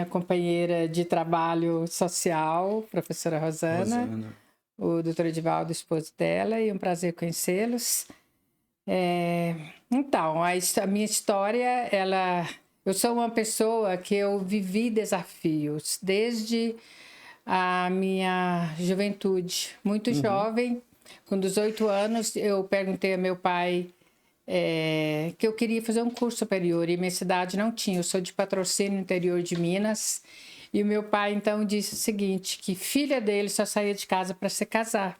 companheira de trabalho social, professora Rosana. O doutor Edivaldo, esposo dela, e um prazer conhecê-los. Então, a minha história, eu sou uma pessoa que eu vivi desafios desde a minha juventude. Muito jovem, com 18 anos, eu perguntei a meu pai que eu queria fazer um curso superior e minha cidade não tinha. Eu sou de Patrocínio, interior de Minas. E o meu pai, então, disse o seguinte, que filha dele só saía de casa para se casar.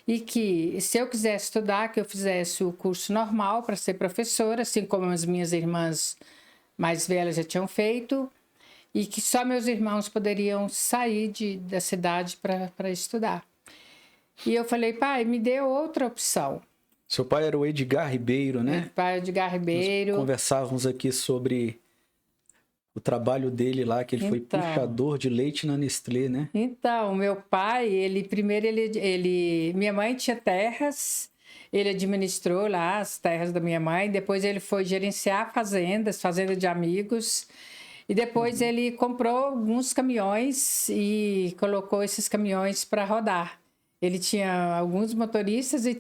E que, se eu quisesse estudar, que eu fizesse o curso normal para ser professora, assim como as minhas irmãs mais velhas já tinham feito, e que só meus irmãos poderiam sair da cidade para estudar. E eu falei, pai, me dê outra opção. Seu pai era o Edgar Ribeiro, né? Meu pai é Edgar Ribeiro. Nós conversávamos aqui sobre o trabalho dele lá, que ele foi puxador de leite na Nestlé, né? Então, meu pai, minha mãe tinha terras, ele administrou lá as terras da minha mãe, depois ele foi gerenciar fazendas, fazenda de amigos, e depois ele comprou alguns caminhões e colocou esses caminhões para rodar. Ele tinha alguns motoristas e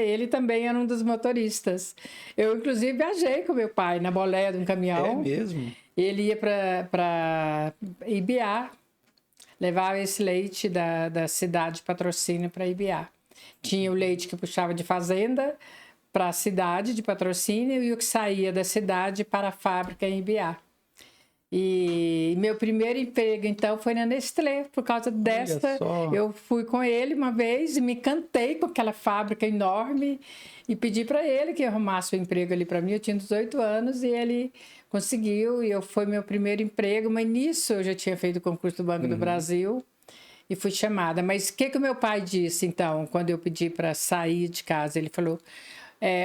ele também era um dos motoristas. Eu, inclusive, viajei com meu pai na boleia de um caminhão. É mesmo? Ele ia para Ibiá, levava esse leite da cidade de Patrocínio para Ibiá. Tinha o leite que puxava de fazenda para a cidade de Patrocínio e o que saía da cidade para a fábrica em Ibiá. E meu primeiro emprego, então, foi na Nestlé. Por causa desta, eu fui com ele uma vez e me encantei com aquela fábrica enorme e pedi para ele que arrumasse o emprego ali para mim. Eu tinha 18 anos e ele conseguiu, e foi meu primeiro emprego. Mas nisso eu já tinha feito o concurso do Banco do Brasil e fui chamada. Mas o que o meu pai disse, então, quando eu pedi para sair de casa? Ele falou,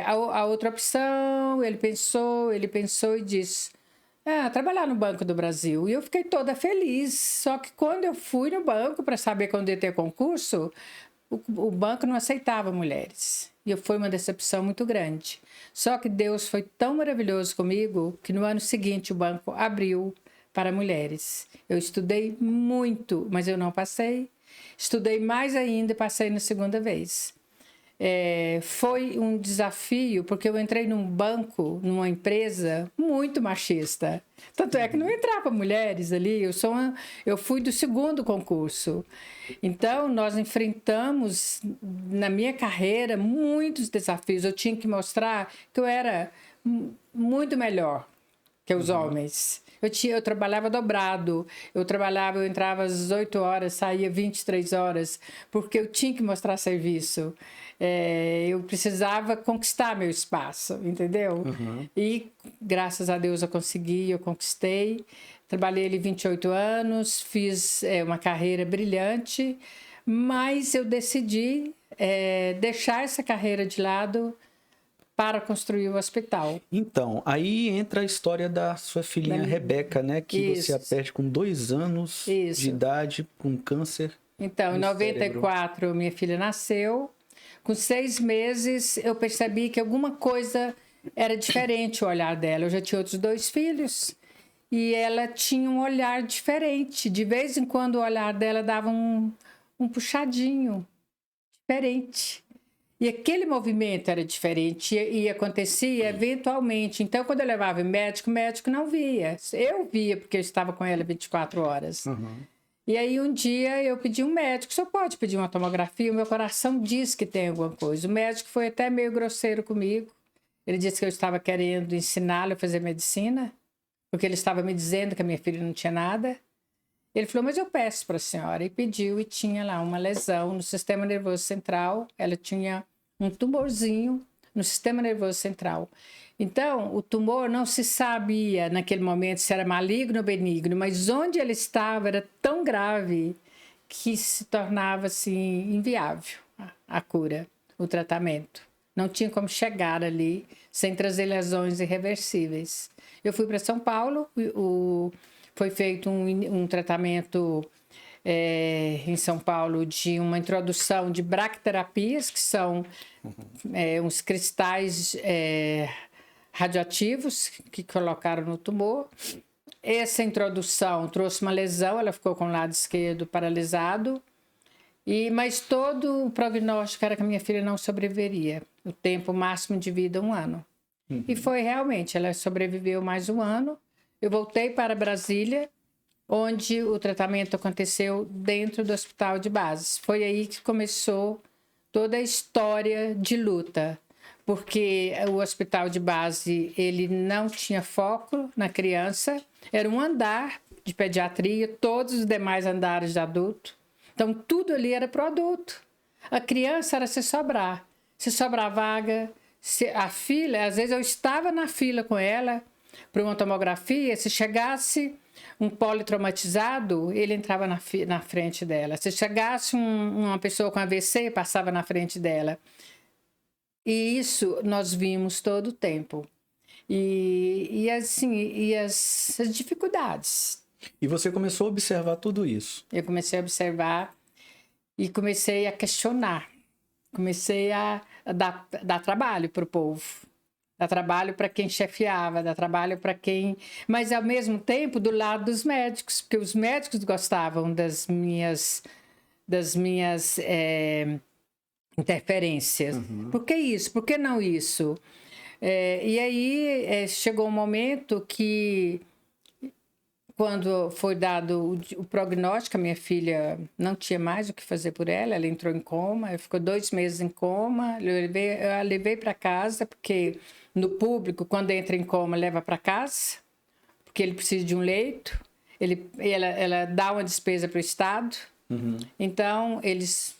a outra opção, ele pensou e disse... trabalhar no Banco do Brasil. E eu fiquei toda feliz. Só que quando eu fui no banco para saber quando ia ter concurso, o banco não aceitava mulheres. E foi uma decepção muito grande. Só que Deus foi tão maravilhoso comigo que no ano seguinte o banco abriu para mulheres. Eu estudei muito, mas eu não passei. Estudei mais ainda e passei na segunda vez. Foi um desafio, porque eu entrei num banco, numa empresa muito machista. Tanto é que não entrava mulheres ali, eu fui do segundo concurso. Então, nós enfrentamos, na minha carreira, muitos desafios. Eu tinha que mostrar que eu era muito melhor que os homens. Eu trabalhava dobrado, eu entrava às 18 horas, saía 23 horas, porque eu tinha que mostrar serviço. Eu precisava conquistar meu espaço, entendeu? E graças a Deus eu conquistei. Trabalhei ali 28 anos, fiz uma carreira brilhante, mas eu decidi deixar essa carreira de lado para construir o hospital. Então, aí entra a história da sua filhinha Rebeca, né? Que você a perde com 2 anos de idade, com câncer. Então, em 94, minha filha nasceu. Com 6 meses, eu percebi que alguma coisa era diferente o olhar dela. Eu já tinha outros 2 filhos e ela tinha um olhar diferente. De vez em quando, o olhar dela dava um puxadinho diferente. E aquele movimento era diferente e acontecia eventualmente. Então, quando eu levava o médico não via. Eu via, porque eu estava com ela 24 horas. E aí, um dia, eu pedi um médico. O senhor pode pedir uma tomografia? O meu coração diz que tem alguma coisa. O médico foi até meio grosseiro comigo. Ele disse que eu estava querendo ensiná-lo a fazer medicina, porque ele estava me dizendo que a minha filha não tinha nada. Ele falou, mas eu peço para a senhora. E pediu, e tinha lá uma lesão no sistema nervoso central. Ela tinha um tumorzinho no sistema nervoso central. Então, o tumor não se sabia naquele momento se era maligno ou benigno, mas onde ele estava era tão grave que se tornava assim, inviável a cura, o tratamento. Não tinha como chegar ali sem trazer lesões irreversíveis. Eu fui para São Paulo, foi feito um tratamento em São Paulo de uma introdução de braquiterapias, que são uns cristais radioativos que colocaram no tumor. essa introdução trouxe uma lesão, ela ficou com o lado esquerdo paralisado, mas todo o prognóstico era que a minha filha não sobreviveria. O tempo máximo de vida, 1 ano. E foi realmente, ela sobreviveu mais 1 ano. Eu voltei para Brasília, onde o tratamento aconteceu dentro do hospital de base. Foi aí que começou toda a história de luta, porque o hospital de base ele não tinha foco na criança, era um andar de pediatria, todos os demais andares de adulto. Então, tudo ali era para o adulto. A criança era se sobrar vaga, a fila, às vezes eu estava na fila com ela para uma tomografia, se chegasse um politraumatizado, ele entrava na frente dela. Se chegasse uma pessoa com AVC, passava na frente dela. E isso nós vimos todo o tempo. E as dificuldades. E você começou a observar tudo isso? Eu comecei a observar e comecei a questionar. Comecei a dar trabalho para o povo. Dar trabalho para quem chefiava, dar trabalho para quem... Mas, ao mesmo tempo, do lado dos médicos, porque os médicos gostavam das minhas interferências. Por que isso? Por que não isso? E aí chegou um momento que, quando foi dado o prognóstico, a minha filha não tinha mais o que fazer por ela, ela entrou em coma, ela ficou 2 meses em coma, eu a levei para casa, porque no público, quando entra em coma, leva para casa, porque ele precisa de um leito, ela dá uma despesa para o Estado, então eles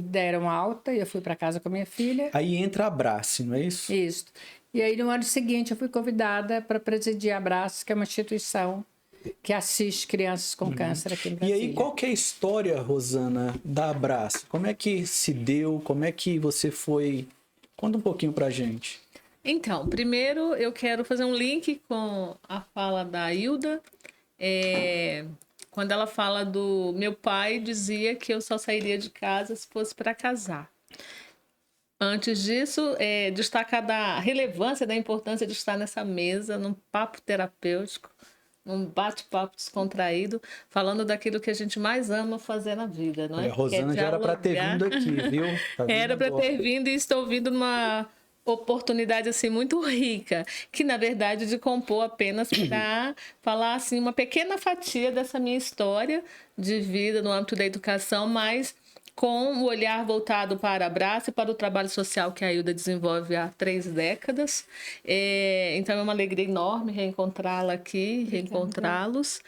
deram alta e eu fui para casa com a minha filha. Aí entra a Abrace, não é isso? Isso. E aí, no ano seguinte, eu fui convidada para presidir a Abrace, que é uma instituição que assiste crianças com câncer aqui em Brasília. E aí, qual que é a história, Rosana, da Abrace? Como é que se deu? Como é que você foi? Conta um pouquinho pra gente. Então, primeiro eu quero fazer um link com a fala da Hilda. Quando ela fala do meu pai dizia que eu só sairia de casa se fosse para casar. Antes disso, destacar da relevância, da importância de estar nessa mesa, num papo terapêutico, num bate-papo descontraído, falando daquilo que a gente mais ama fazer na vida, não é? A Rosana já era para ter vindo aqui, viu? Era para ter vindo e estou vindo numa oportunidade assim muito rica, que na verdade de compor apenas para falar assim uma pequena fatia dessa minha história de vida no âmbito da educação, mas com o olhar voltado para a Abrace e para o trabalho social que a Hilda desenvolve há 3 décadas. Então é uma alegria enorme reencontrá-la aqui, reencontrá-los.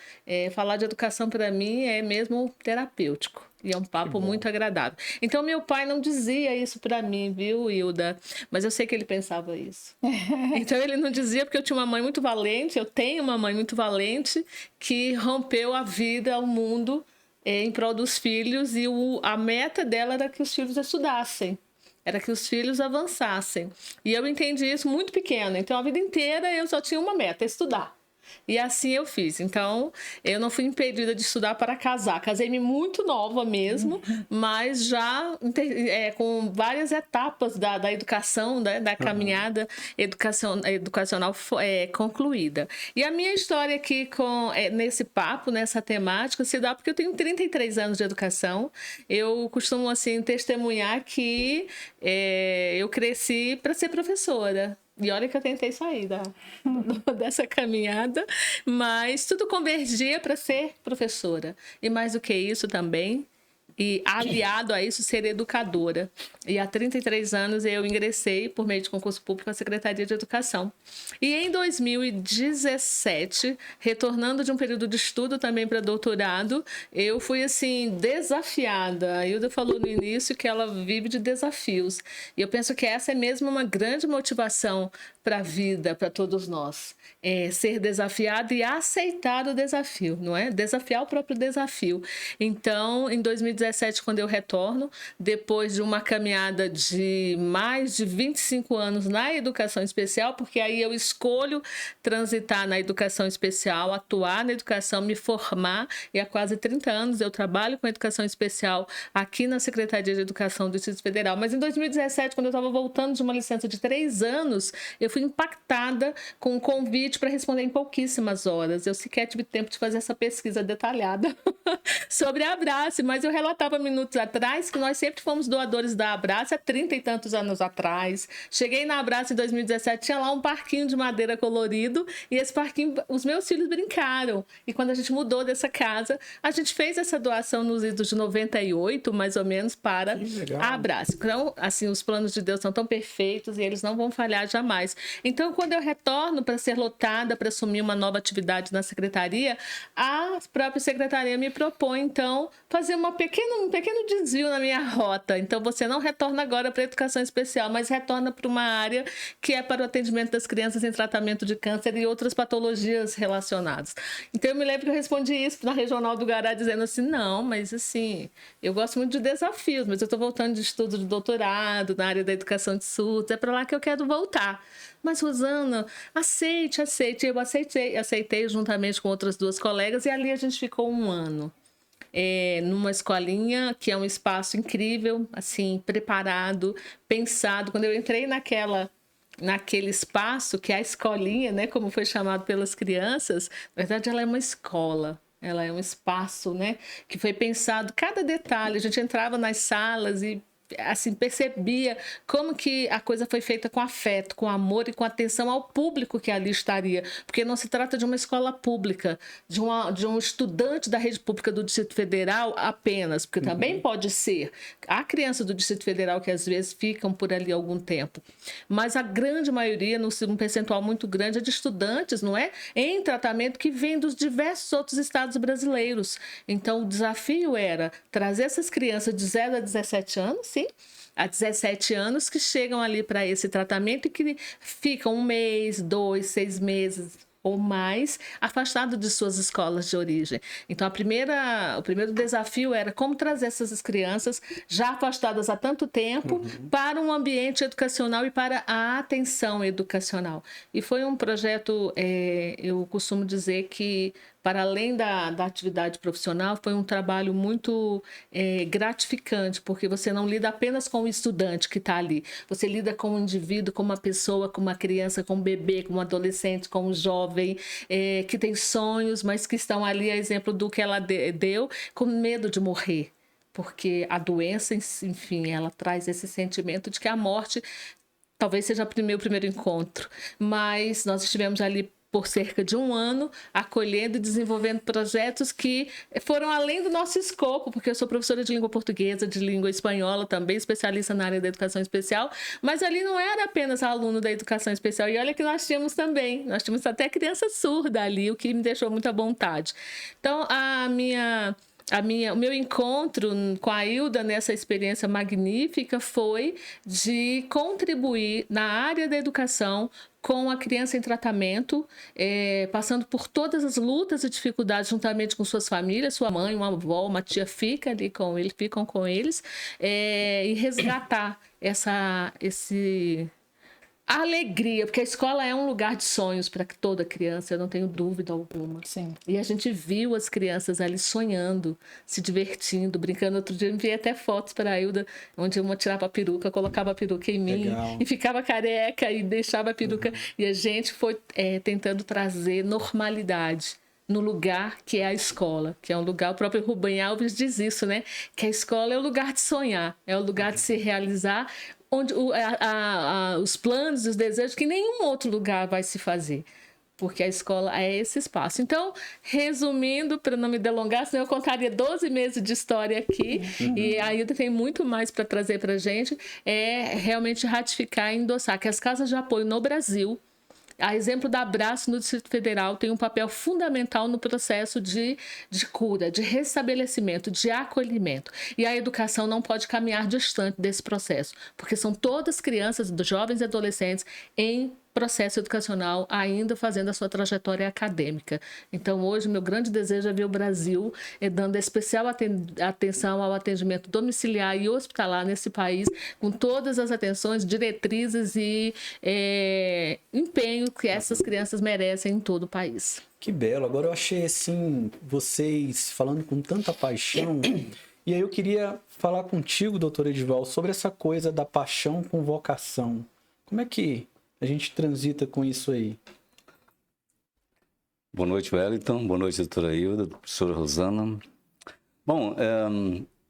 Falar de educação para mim é mesmo terapêutico. E é um papo muito agradável. Então, meu pai não dizia isso para mim, viu, Hilda? Mas eu sei que ele pensava isso. Então, ele não dizia porque eu tinha uma mãe muito valente, eu tenho uma mãe muito valente, que rompeu a vida, ao mundo, em prol dos filhos, e a meta dela era que os filhos estudassem. Era que os filhos avançassem. E eu entendi isso muito pequena. Então, a vida inteira eu só tinha uma meta, estudar. E assim eu fiz. Então, eu não fui impedida de estudar para casar. Casei-me muito nova mesmo, mas já com várias etapas da educação, da caminhada educacional concluída. E a minha história aqui nesse papo, nessa temática, se dá porque eu tenho 33 anos de educação. Eu costumo assim testemunhar que eu cresci para ser professora. E olha que eu tentei sair dessa caminhada, mas tudo convergia para ser professora. E mais do que isso também, e aliado a isso, ser educadora. E há 33 anos eu ingressei, por meio de concurso público, na Secretaria de Educação. E em 2017, retornando de um período de estudo também para doutorado, eu fui, assim, desafiada. A Hilda falou no início que ela vive de desafios. E eu penso que essa é mesmo uma grande motivação para a vida, para todos nós. Ser desafiado e aceitar o desafio, não é? Desafiar o próprio desafio. Então, em 2017, 2017, quando eu retorno, depois de uma caminhada de mais de 25 anos na educação especial, porque aí eu escolho transitar na educação especial, atuar na educação, me formar, e há quase 30 anos eu trabalho com educação especial aqui na Secretaria de Educação do Distrito Federal. Mas em 2017, quando eu estava voltando de uma licença de 3 anos, eu fui impactada com um convite para responder em pouquíssimas horas. Eu sequer tive tempo de fazer essa pesquisa detalhada sobre a Abrace, mas eu relatava minutos atrás que nós sempre fomos doadores da Abrace há 30 e tantos anos atrás. Cheguei na Abrace em 2017, tinha lá um parquinho de madeira colorido, e esse parquinho, os meus filhos brincaram. E quando a gente mudou dessa casa, a gente fez essa doação nos idos de 98, mais ou menos, para a Abrace. Então, assim, os planos de Deus são tão perfeitos e eles não vão falhar jamais. Então, quando eu retorno para ser lotada, para assumir uma nova atividade na secretaria, a própria secretaria me propõe, então, fazer um pequeno desvio na minha rota. Então, você não retorna agora para a educação especial, mas retorna para uma área que é para o atendimento das crianças em tratamento de câncer e outras patologias relacionadas. Então, eu me lembro que eu respondi isso na Regional do Gará, dizendo assim, não, mas assim, eu gosto muito de desafios, mas eu estou voltando de estudo de doutorado na área da educação de surdos, é para lá que eu quero voltar. Mas, Rosana, aceite. Eu aceitei juntamente com outras 2 colegas, e ali a gente ficou 1 ano. Numa escolinha que é um espaço incrível, assim, preparado, pensado. Quando eu entrei naquele espaço, que é a escolinha, né, como foi chamado pelas crianças, na verdade ela é uma escola. Ela é um espaço, né, que foi pensado, cada detalhe. A gente entrava nas salas e assim, percebia como que a coisa foi feita com afeto, com amor e com atenção ao público que ali estaria, porque não se trata de uma escola pública, de um estudante da rede pública do Distrito Federal apenas, porque também pode ser. Há crianças do Distrito Federal que às vezes ficam por ali algum tempo, mas a grande maioria, um percentual muito grande, é de estudantes, não é? Em tratamento, que vem dos diversos outros estados brasileiros. Então, o desafio era trazer essas crianças de 0 a 17 anos, sim, há 17 anos, que chegam ali para esse tratamento e que ficam 1 mês, 2, 6 meses ou mais afastados de suas escolas de origem. Então, o primeiro desafio era como trazer essas crianças já afastadas há tanto tempo para um ambiente educacional e para a atenção educacional. E foi um projeto, eu costumo dizer que, para além da atividade profissional, foi um trabalho muito gratificante, porque você não lida apenas com o estudante que está ali, você lida com o indivíduo, com uma pessoa, com uma criança, com um bebê, com um adolescente, com um jovem que tem sonhos, mas que estão ali, a exemplo do que ela deu, com medo de morrer. Porque a doença, enfim, ela traz esse sentimento de que a morte talvez seja o meu primeiro encontro, mas nós estivemos ali por cerca de 1 ano, acolhendo e desenvolvendo projetos que foram além do nosso escopo, porque eu sou professora de língua portuguesa, de língua espanhola, também especialista na área da educação especial, mas ali não era apenas aluno da educação especial, e olha que nós tínhamos até criança surda ali, o que me deixou muito à vontade. Então, o meu encontro com a Hilda nessa experiência magnífica foi de contribuir na área da educação com a criança em tratamento, passando por todas as lutas e dificuldades juntamente com suas famílias, sua mãe, uma avó, uma tia ficam com eles, e resgatar a alegria, porque a escola é um lugar de sonhos para toda criança, eu não tenho dúvida alguma. Sim. E a gente viu as crianças ali sonhando, se divertindo, brincando. Outro dia eu enviei até fotos para a Hilda, onde uma tirava a peruca, colocava a peruca em mim. Legal. E ficava careca e deixava a peruca. E a gente foi tentando trazer normalidade no lugar que é a escola, que é um lugar, o próprio Rubem Alves diz isso, né? Que a escola é o lugar de sonhar, é o lugar de se realizar, onde os planos e os desejos que nenhum outro lugar vai se fazer, porque a escola é esse espaço. Então, resumindo, para não me delongar, senão eu contaria 12 meses de história aqui, e ainda tem muito mais para trazer para a gente, realmente ratificar e endossar que as casas de apoio no Brasil, a exemplo da Abrace no Distrito Federal, tem um papel fundamental no processo de cura, de restabelecimento, de acolhimento. E a educação não pode caminhar distante desse processo, porque são todas crianças, jovens e adolescentes em processo educacional, ainda fazendo a sua trajetória acadêmica. Então, hoje, meu grande desejo é ver o Brasil dando especial atenção ao atendimento domiciliar e hospitalar nesse país, com todas as atenções, diretrizes e empenho que essas crianças merecem em todo o país. Que belo. Agora eu achei, assim, vocês falando com tanta paixão. E aí eu queria falar contigo, doutor Edival, sobre essa coisa da paixão com vocação. Como é que a gente transita com isso aí? Boa noite, Wellington. Boa noite, doutora Hilda, professora Rosana. Bom,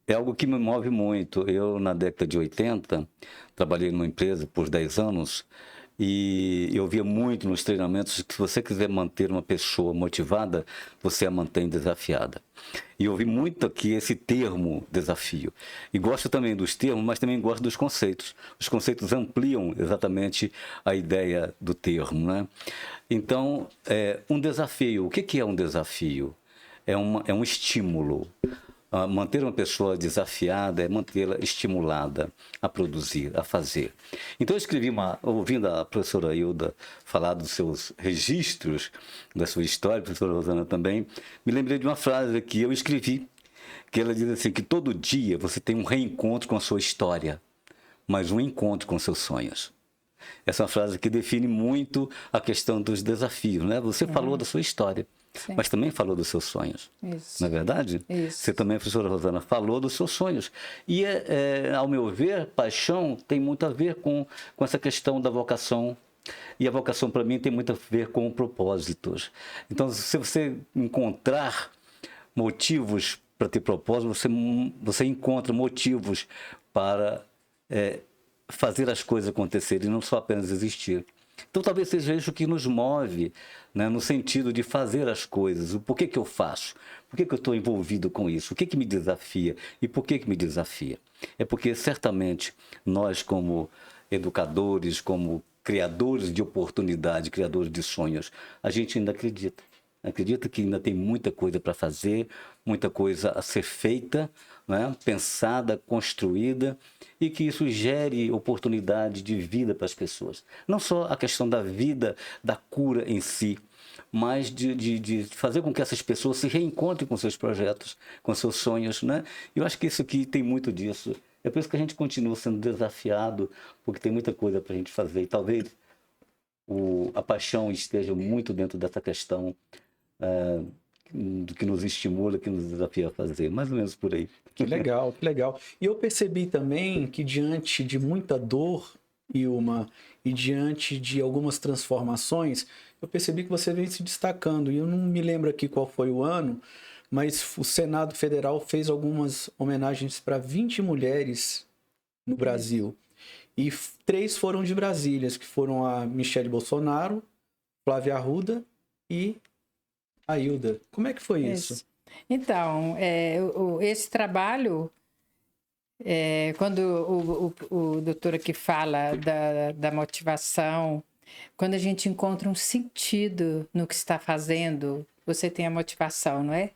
é algo que me move muito. Eu, na década de 80, trabalhei numa empresa por 10 anos e eu via muito nos treinamentos que se você quiser manter uma pessoa motivada, você a mantém desafiada. E eu ouvi muito aqui esse termo desafio. E gosto também dos termos, mas também gosto dos conceitos. Os conceitos ampliam exatamente a ideia do termo, né? Então, um desafio. O que é um desafio? É um estímulo. Manter uma pessoa desafiada é mantê-la estimulada a produzir, a fazer. Então, eu escrevi ouvindo a professora Hilda falar dos seus registros, da sua história, a professora Rosana também, me lembrei de uma frase que eu escrevi, que ela diz assim, que todo dia você tem um reencontro com a sua história, mas um encontro com seus sonhos. Essa é uma frase que define muito a questão dos desafios, né? Você falou da sua história. Sim. Mas também falou dos seus sonhos. Isso. Não é verdade? Isso. Você também, professora Rosana, falou dos seus sonhos. E, ao meu ver, paixão tem muito a ver com essa questão da vocação. E a vocação, para mim, tem muito a ver com propósitos. Então, se você encontrar motivos para ter propósito, você encontra motivos para fazer as coisas acontecerem, não só apenas existir. Então, talvez seja isso que nos move, né, no sentido de fazer as coisas. O porquê que eu faço? Por que eu estou envolvido com isso? O que me desafia? E por que me desafia? É porque, certamente, nós, como educadores, como criadores de oportunidade, criadores de sonhos, a gente ainda acredita. Acredita que ainda tem muita coisa para fazer, muita coisa a ser feita, né? Pensada, construída, e que isso gere oportunidade de vida para as pessoas. Não só a questão da vida, da cura em si, mas de fazer com que essas pessoas se reencontrem com seus projetos, com seus sonhos, né? Eu acho que isso aqui tem muito disso. É por isso que a gente continua sendo desafiado, porque tem muita coisa para a gente fazer. E talvez a paixão esteja muito dentro dessa questão do que nos estimula, que nos desafia a fazer, mais ou menos por aí. Que legal, que legal. E eu percebi também que diante de muita dor, e diante de algumas transformações, eu percebi que você vem se destacando. E eu não me lembro aqui qual foi o ano, mas o Senado Federal fez algumas homenagens para 20 mulheres no Brasil. E 3 foram de Brasília, que foram a Michele Bolsonaro, Flávia Arruda e a Hilda. Como é que foi isso? Então, esse trabalho, quando o doutor aqui fala da motivação, quando a gente encontra um sentido no que está fazendo, você tem a motivação, não é?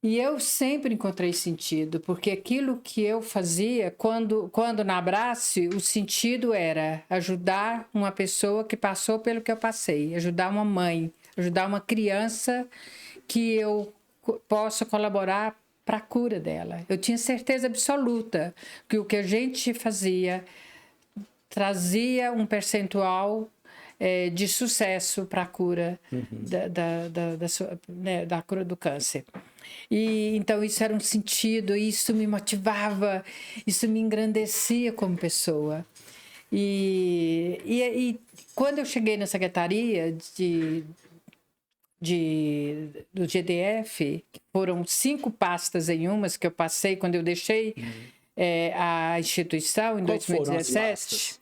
E eu sempre encontrei sentido, porque aquilo que eu fazia, quando na Abrace, o sentido era ajudar uma pessoa que passou pelo que eu passei, ajudar uma mãe, ajudar uma criança que eu posso colaborar para a cura dela. Eu tinha certeza absoluta que o que a gente fazia trazia um percentual de sucesso para a cura da cura do câncer. E então isso era um sentido, isso me motivava, isso me engrandecia como pessoa. E quando eu cheguei na secretaria do GDF, foram 5 pastas em umas que eu passei quando eu deixei a instituição em 2017.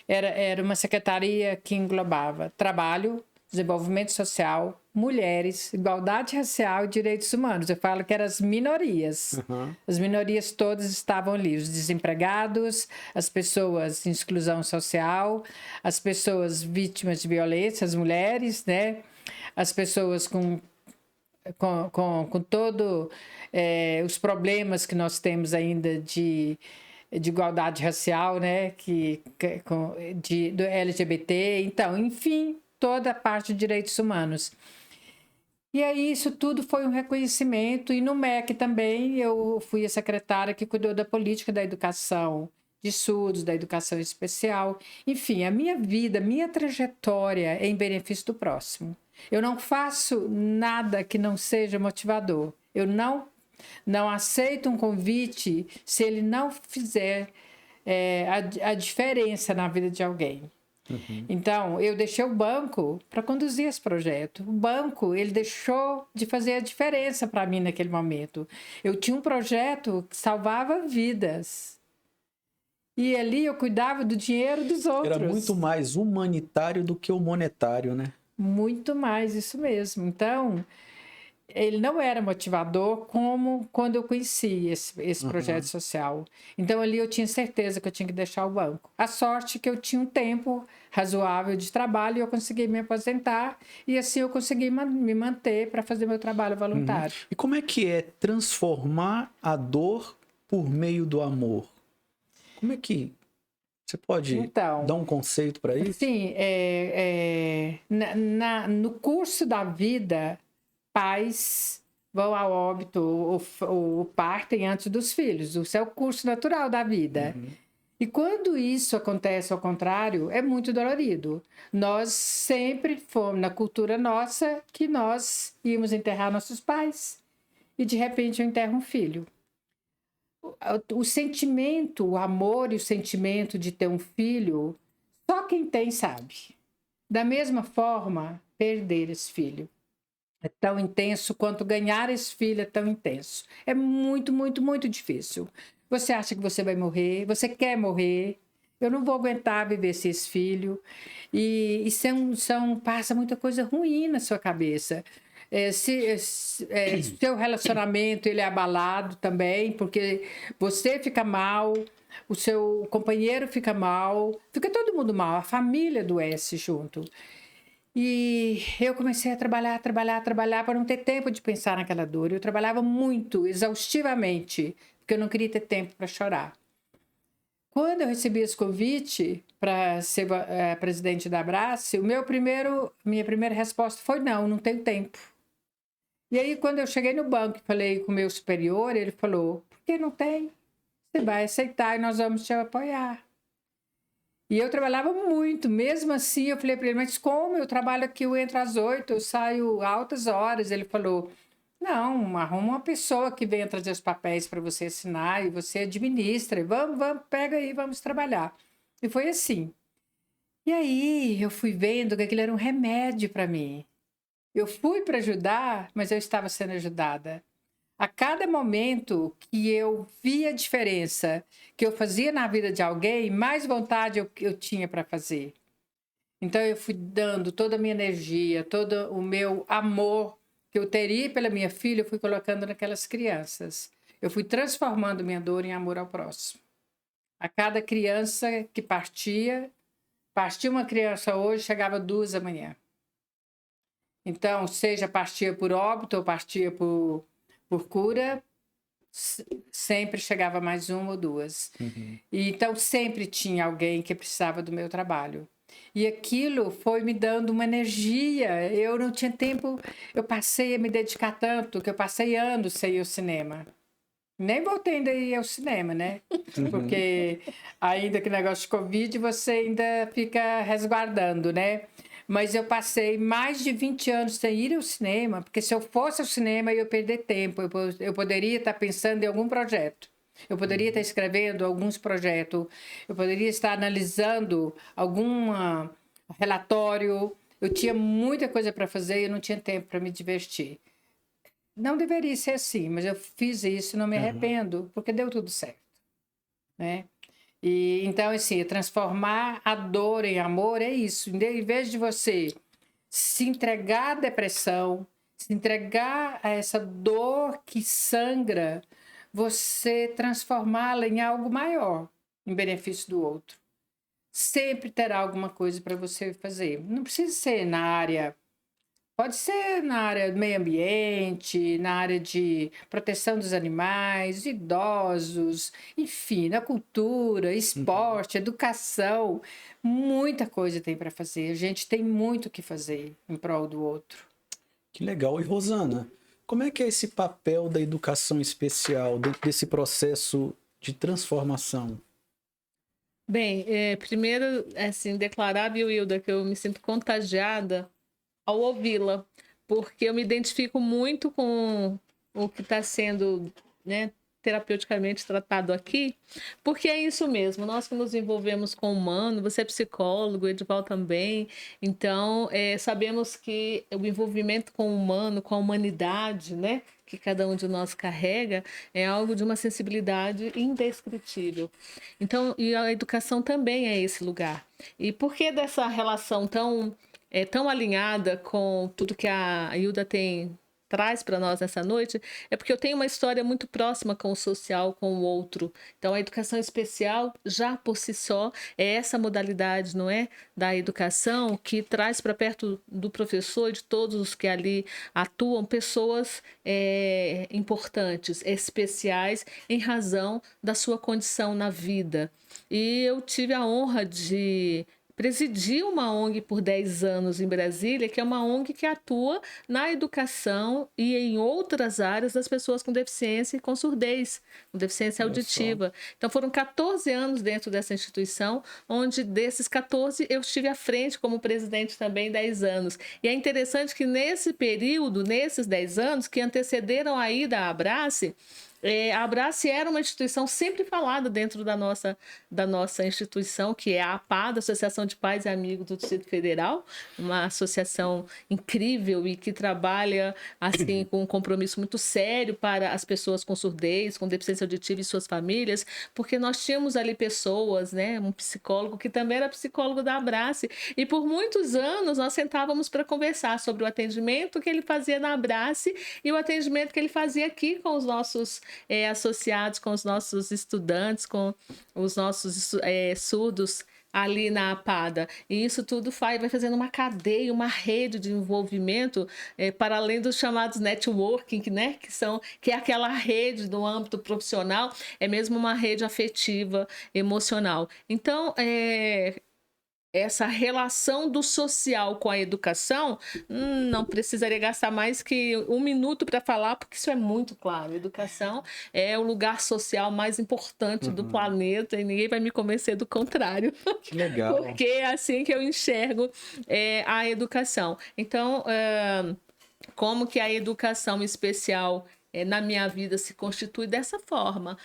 Era uma secretaria que englobava trabalho, desenvolvimento social, mulheres, igualdade racial e direitos humanos. Eu falo que eram as minorias. Uhum. As minorias todas estavam ali. Os desempregados, as pessoas em exclusão social, as pessoas vítimas de violência, as mulheres, né? As pessoas com todos os problemas que nós temos ainda de de igualdade racial, né, do LGBT, então, enfim, toda a parte de direitos humanos. E aí isso tudo foi um reconhecimento, e no MEC também eu fui a secretária que cuidou da política da educação de surdos, da educação especial. Enfim, a minha vida, minha trajetória é em benefício do próximo. Eu não faço nada que não seja motivador. Eu não aceito um convite se ele não fizer a diferença na vida de alguém. Então, eu deixei o banco para conduzir esse projeto. O banco, ele deixou de fazer a diferença para mim naquele momento. Eu tinha um projeto que salvava vidas. E ali eu cuidava do dinheiro dos outros. Era muito mais humanitário do que o monetário, né? Muito mais, isso mesmo. Então, ele não era motivador como quando eu conheci esse projeto social. Então, ali eu tinha certeza que eu tinha que deixar o banco. A sorte que eu tinha um tempo razoável de trabalho e eu consegui me aposentar. E assim eu consegui me manter para fazer meu trabalho voluntário. E como é que é transformar a dor por meio do amor? Como é que... Você pode dar um conceito para isso? Sim, no curso da vida, pais vão a óbito ou partem antes dos filhos. Isso é o curso natural da vida. E quando isso acontece ao contrário, é muito dolorido. Nós sempre fomos, na cultura nossa, que nós íamos enterrar nossos pais. E de repente eu enterro um filho. O sentimento, o amor e o sentimento de ter um filho, só quem tem sabe. Da mesma forma, perder esse filho é tão intenso quanto ganhar esse filho é tão intenso. É muito, muito, muito difícil. Você acha que você vai morrer, você quer morrer, eu não vou aguentar viver sem esse filho. E passa muita coisa ruim na sua cabeça. Seu relacionamento ele é abalado também, porque você fica mal, o seu companheiro fica mal, fica todo mundo mal, a família adoece junto. E eu comecei a trabalhar para não ter tempo de pensar naquela dor. Eu trabalhava muito, exaustivamente, porque eu não queria ter tempo para chorar. Quando eu recebi esse convite para ser presidente da Abrace, minha primeira resposta foi não tenho tempo. E aí, quando eu cheguei no banco e falei com o meu superior, ele falou, por que não tem? Você vai aceitar e nós vamos te apoiar. E eu trabalhava muito, mesmo assim, eu falei para ele, mas como? Eu trabalho aqui, eu entro às 8, eu saio altas horas. Ele falou, não, arruma uma pessoa que venha trazer os papéis para você assinar e você administra. Vamos, pega aí, vamos trabalhar. E foi assim. E aí, eu fui vendo que aquilo era um remédio para mim. Eu fui para ajudar, mas eu estava sendo ajudada. A cada momento que eu via a diferença que eu fazia na vida de alguém, mais vontade eu tinha para fazer. Então, eu fui dando toda a minha energia, todo o meu amor que eu teria pela minha filha, eu fui colocando naquelas crianças. Eu fui transformando minha dor em amor ao próximo. A cada criança que partia uma criança hoje, chegava 2 da manhã. Então, seja partia por óbito ou partia por cura, sempre chegava mais 1 ou 2. E, então, sempre tinha alguém que precisava do meu trabalho. E aquilo foi me dando uma energia. Eu não tinha tempo, eu passei a me dedicar tanto, que eu passei anos sem ir ao cinema. Nem voltei ainda a ir ao cinema, né? Porque ainda que negócio de Covid, você ainda fica resguardando, né? Mas eu passei mais de 20 anos sem ir ao cinema, porque se eu fosse ao cinema, eu ia perder tempo. Eu poderia estar pensando em algum projeto. Eu poderia estar escrevendo alguns projetos. Eu poderia estar analisando algum relatório. Eu tinha muita coisa para fazer e eu não tinha tempo para me divertir. Não deveria ser assim, mas eu fiz isso e não me arrependo, porque deu tudo certo, né? E, então, assim, transformar a dor em amor é isso. Em vez de você se entregar à depressão, se entregar a essa dor que sangra, você transformá-la em algo maior, em benefício do outro. Sempre terá alguma coisa para você fazer. Não precisa ser na área... Pode ser na área do meio ambiente, na área de proteção dos animais, idosos, enfim, na cultura, esporte, educação. Muita coisa tem para fazer. A gente tem muito o que fazer em prol do outro. Que legal. E Rosana, como é que é esse papel da educação especial dentro desse processo de transformação? Bem, primeiro, assim, declarar, viu, Hilda, que eu me sinto contagiada ao ouvi-la, porque eu me identifico muito com o que está sendo, né, terapeuticamente tratado aqui, porque é isso mesmo, nós que nos envolvemos com o humano, você é psicólogo, Edival também, então sabemos que o envolvimento com o humano, com a humanidade, né, que cada um de nós carrega, é algo de uma sensibilidade indescritível. Então, e a educação também é esse lugar. E por que dessa relação tão alinhada com tudo que a Hilda traz para nós nessa noite? É porque eu tenho uma história muito próxima com o social, com o outro. Então, a educação especial, já por si só, é essa modalidade, não é? Da educação que traz para perto do professor e de todos os que ali atuam pessoas importantes, especiais, em razão da sua condição na vida. E eu tive a honra de presidi uma ONG por 10 anos em Brasília, que é uma ONG que atua na educação e em outras áreas das pessoas com deficiência e com surdez, com deficiência auditiva. Então foram 14 anos dentro dessa instituição, onde desses 14 eu estive à frente como presidente também 10 anos. E é interessante que nesse período, nesses 10 anos, que antecederam a ida à Abrace, a Abrace era uma instituição sempre falada dentro da nossa instituição, que é a APAD, Associação de Pais e Amigos do Distrito Federal, uma associação incrível e que trabalha assim com um compromisso muito sério para as pessoas com surdez, com deficiência auditiva e suas famílias, porque nós tínhamos ali pessoas, né, um psicólogo que também era psicólogo da Abrace, e por muitos anos nós sentávamos para conversar sobre o atendimento que ele fazia na Abrace e o atendimento que ele fazia aqui com os nossos associados, com os nossos estudantes, com os nossos surdos ali na APADA. E isso tudo vai fazendo uma cadeia, uma rede de envolvimento para além dos chamados networking, né? que é aquela rede do âmbito profissional, é mesmo uma rede afetiva, emocional. Então, essa relação do social com a educação, não precisaria gastar mais que 1 minuto para falar, porque isso é muito claro. A educação é o lugar social mais importante do planeta e ninguém vai me convencer do contrário. Que legal. Porque é assim que eu enxergo a educação. Então, como que a educação especial na minha vida se constitui dessa forma.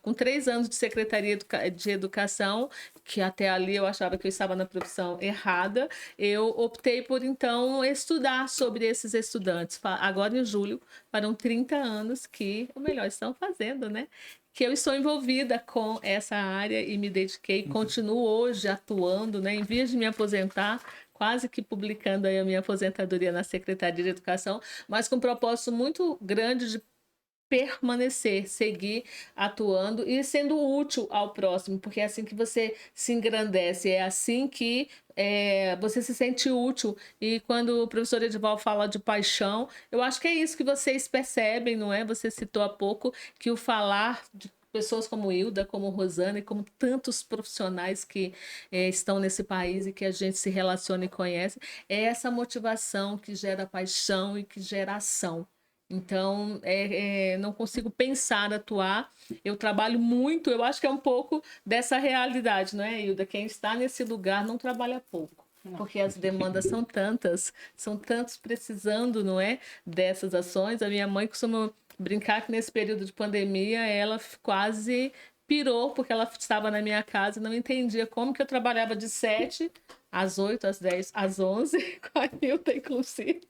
Com 3 anos de Secretaria de Educação, que até ali eu achava que eu estava na profissão errada, eu optei por, então, estudar sobre esses estudantes. Agora, em julho, farão 30 anos que, ou melhor, estão fazendo, né? Que eu estou envolvida com essa área e me dediquei, continuo hoje atuando, né? Em vez de me aposentar, quase que publicando aí a minha aposentadoria na Secretaria de Educação, mas com um propósito muito grande de permanecer, seguir atuando e sendo útil ao próximo, porque é assim que você se engrandece, é assim que você se sente útil. E quando o professor Edival fala de paixão, eu acho que é isso que vocês percebem, não é? Você citou há pouco que o falar de pessoas como Hilda, como Rosana e como tantos profissionais que estão nesse país e que a gente se relaciona e conhece, é essa motivação que gera paixão e que gera ação. Então, não consigo pensar, atuar. Eu trabalho muito, eu acho que é um pouco dessa realidade, não é, Hilda? Quem está nesse lugar não trabalha pouco. Porque as demandas são tantos precisando, não é, dessas ações. A minha mãe costuma brincar que nesse período de pandemia ela quase pirou, porque ela estava na minha casa e não entendia como que eu trabalhava de 7 às 8, às 10, às 11, com a Hilda, inclusive.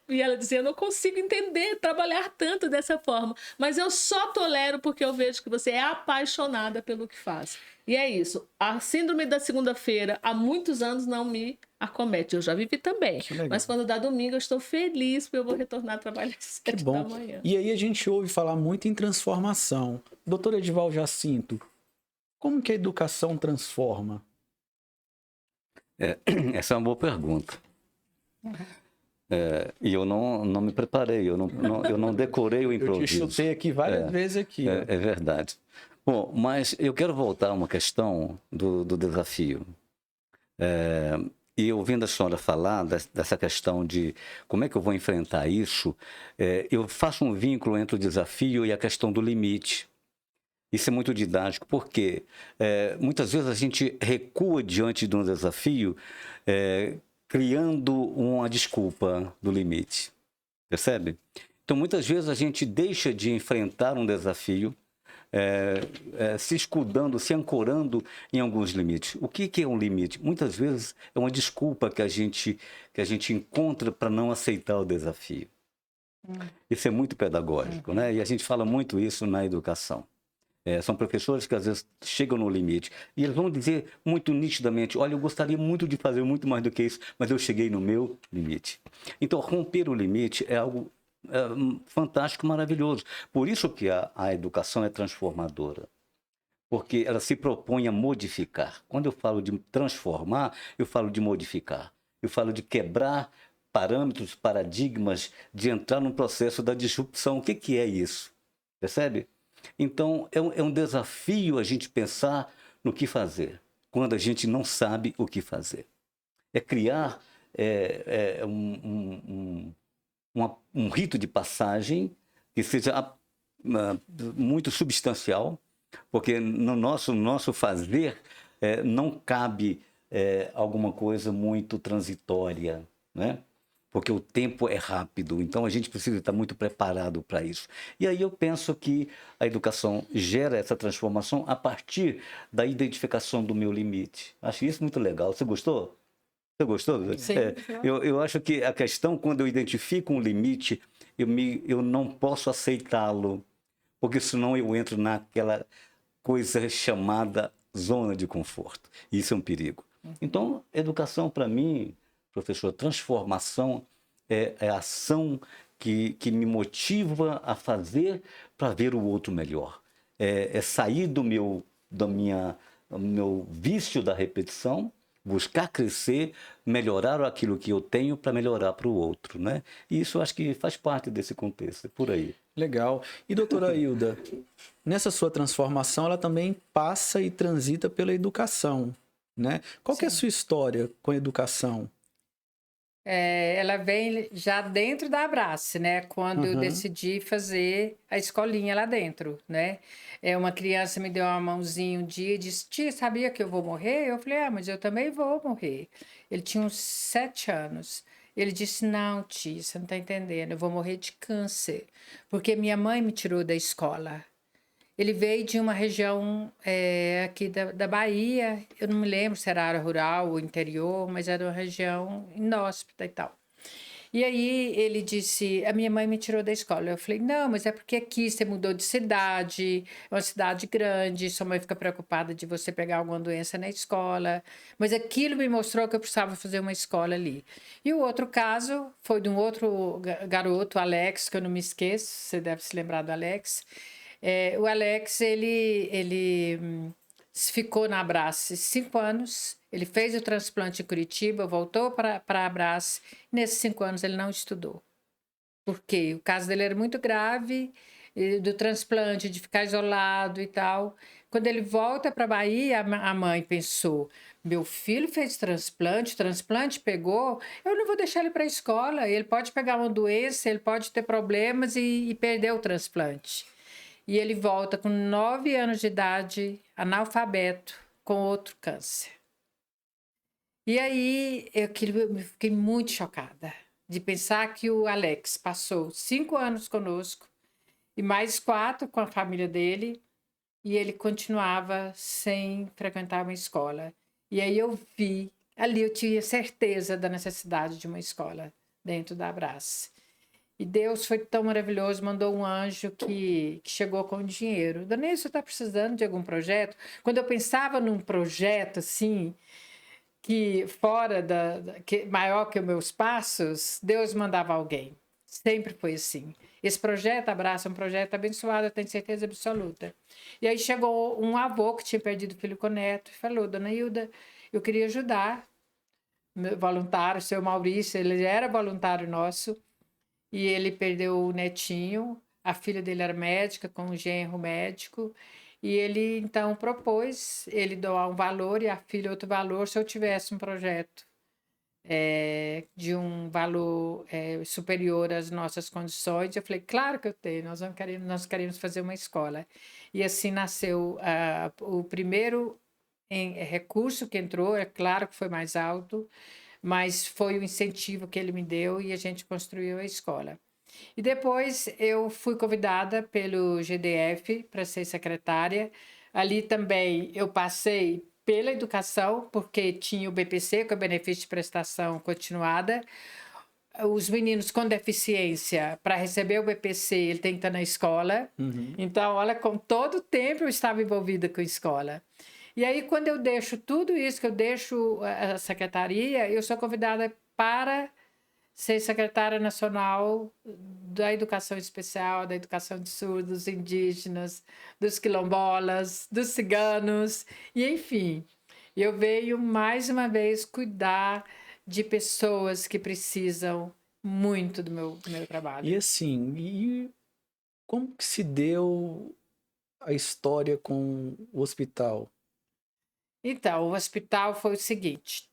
E ela dizia, eu não consigo entender, trabalhar tanto dessa forma. Mas eu só tolero porque eu vejo que você é apaixonada pelo que faz. E é isso. A síndrome da segunda-feira, há muitos anos, não me acomete. Eu já vivi também. Mas quando dá domingo, eu estou feliz porque eu vou retornar a trabalhar às 7 da manhã. E aí a gente ouve falar muito em transformação. Doutor Edival Jacinto, como que a educação transforma? Essa é uma boa pergunta. E eu não me preparei, eu não decorei o Eu te improviso. chutei aqui várias vezes aqui. ó. É verdade. Bom, mas eu quero voltar a uma questão do desafio. E ouvindo a senhora falar dessa questão de como é que eu vou enfrentar isso, eu faço um vínculo entre o desafio e a questão do limite. Isso é muito didático, porque muitas vezes a gente recua diante de um desafio, criando uma desculpa do limite. Percebe? Então, muitas vezes a gente deixa de enfrentar um desafio, se escudando, se ancorando em alguns limites. O que é um limite? Muitas vezes é uma desculpa que a gente encontra para não aceitar o desafio. Isso é muito pedagógico, né? E a gente fala muito isso na educação. São professores que às vezes chegam no limite e eles vão dizer muito nitidamente: olha, eu gostaria muito de fazer muito mais do que isso, mas eu cheguei no meu limite. Então, romper o limite é algo fantástico, maravilhoso. Por isso que a educação é transformadora, porque ela se propõe a modificar. Quando eu falo de transformar, eu falo de modificar. Eu falo de quebrar parâmetros, paradigmas, de entrar num processo da disrupção. O que é isso? Percebe? Então, é um desafio a gente pensar no que fazer, quando a gente não sabe o que fazer. É criar um rito de passagem que seja muito substancial, porque no nosso fazer não cabe alguma coisa muito transitória, né? Porque o tempo é rápido, então a gente precisa estar muito preparado para isso. E aí eu penso que a educação gera essa transformação a partir da identificação do meu limite. Acho isso muito legal. Você gostou? Você gostou? Sim. Eu acho que a questão, quando eu identifico um limite, eu não posso aceitá-lo, porque senão eu entro naquela coisa chamada zona de conforto. Isso é um perigo. Então, educação, para mim, professor, transformação é a ação que me motiva a fazer para ver o outro melhor. É sair do meu vício da repetição, buscar crescer, melhorar aquilo que eu tenho para melhorar para o outro, né? E isso eu acho que faz parte desse contexto, é por aí. Legal. E doutora Hilda, nessa sua transformação, ela também passa e transita pela educação, né? Qual que é a sua história com a educação? Ela vem já dentro da Abrace, né? Quando eu decidi fazer a escolinha lá dentro, né? Uma criança me deu uma mãozinha um dia e disse: tia, sabia que eu vou morrer? Eu falei: mas eu também vou morrer. Ele tinha uns 7 anos. Ele disse: não, tia, você não está entendendo, eu vou morrer de câncer, porque minha mãe me tirou da escola. Ele veio de uma região aqui da Bahia, eu não me lembro se era área rural ou interior, mas era uma região inóspita e tal. E aí ele disse: a minha mãe me tirou da escola. Eu falei: não, mas é porque aqui você mudou de cidade, é uma cidade grande, sua mãe fica preocupada de você pegar alguma doença na escola. Mas aquilo me mostrou que eu precisava fazer uma escola ali. E o outro caso foi de um outro garoto, Alex, que eu não me esqueço, você deve se lembrar do Alex. O Alex, ele ficou na Abrace 5 anos, ele fez o transplante em Curitiba, voltou para a Abrace, e nesses 5 anos ele não estudou. Por quê? O caso dele era muito grave, do transplante, de ficar isolado e tal. Quando ele volta para a Bahia, a mãe pensou: meu filho fez transplante, o transplante pegou, eu não vou deixar ele para a escola, ele pode pegar uma doença, ele pode ter problemas e perder o transplante. E ele volta com 9 anos de idade, analfabeto, com outro câncer. E aí eu fiquei muito chocada de pensar que o Alex passou 5 anos conosco e mais 4 com a família dele, e ele continuava sem frequentar uma escola. E aí eu vi, ali eu tinha certeza da necessidade de uma escola dentro da Abrace. E Deus foi tão maravilhoso, mandou um anjo que chegou com dinheiro. Dona, você está precisando de algum projeto? Quando eu pensava num projeto assim, que fora maior que os meus passos, Deus mandava alguém. Sempre foi assim. Esse projeto Abraça é um projeto abençoado, eu tenho certeza absoluta. E aí chegou um avô que tinha perdido o filho com o neto e falou: Dona Hilda, eu queria ajudar voluntário, o seu Maurício, ele era voluntário nosso, e ele perdeu o netinho, a filha dele era médica, com um genro médico, e ele então propôs ele doar um valor e a filha outro valor se eu tivesse um projeto de um valor superior às nossas condições. Eu falei, claro que eu tenho, nós queremos fazer uma escola. E assim nasceu o primeiro recurso que entrou, é claro que foi mais alto, mas foi o incentivo que ele me deu e a gente construiu a escola. E depois eu fui convidada pelo GDF para ser secretária. Ali também eu passei pela educação, porque tinha o BPC, que é o benefício de prestação continuada. Os meninos com deficiência, para receber o BPC, ele tem que estar na escola. Então, olha, com todo o tempo eu estava envolvida com a escola. E aí, quando eu deixo tudo isso, que eu deixo a secretaria, eu sou convidada para ser secretária nacional da educação especial, da educação de surdos, indígenas, dos quilombolas, dos ciganos, e enfim. Eu venho mais uma vez cuidar de pessoas que precisam muito do meu trabalho. E assim, como que se deu a história com o hospital? Então, o hospital foi o seguinte: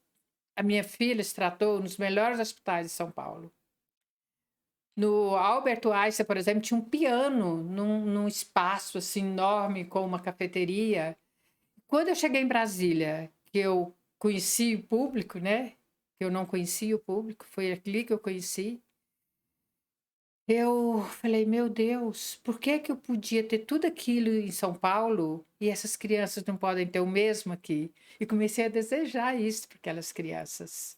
a minha filha se tratou nos melhores hospitais de São Paulo. No Albert Einstein, por exemplo, tinha um piano num espaço assim enorme com uma cafeteria. Quando eu cheguei em Brasília, que eu conheci o público, né? Que eu não conhecia o público, foi ali que eu conheci. Eu falei, meu Deus, por que que eu podia ter tudo aquilo em São Paulo e essas crianças não podem ter o mesmo aqui? E comecei a desejar isso para aquelas crianças.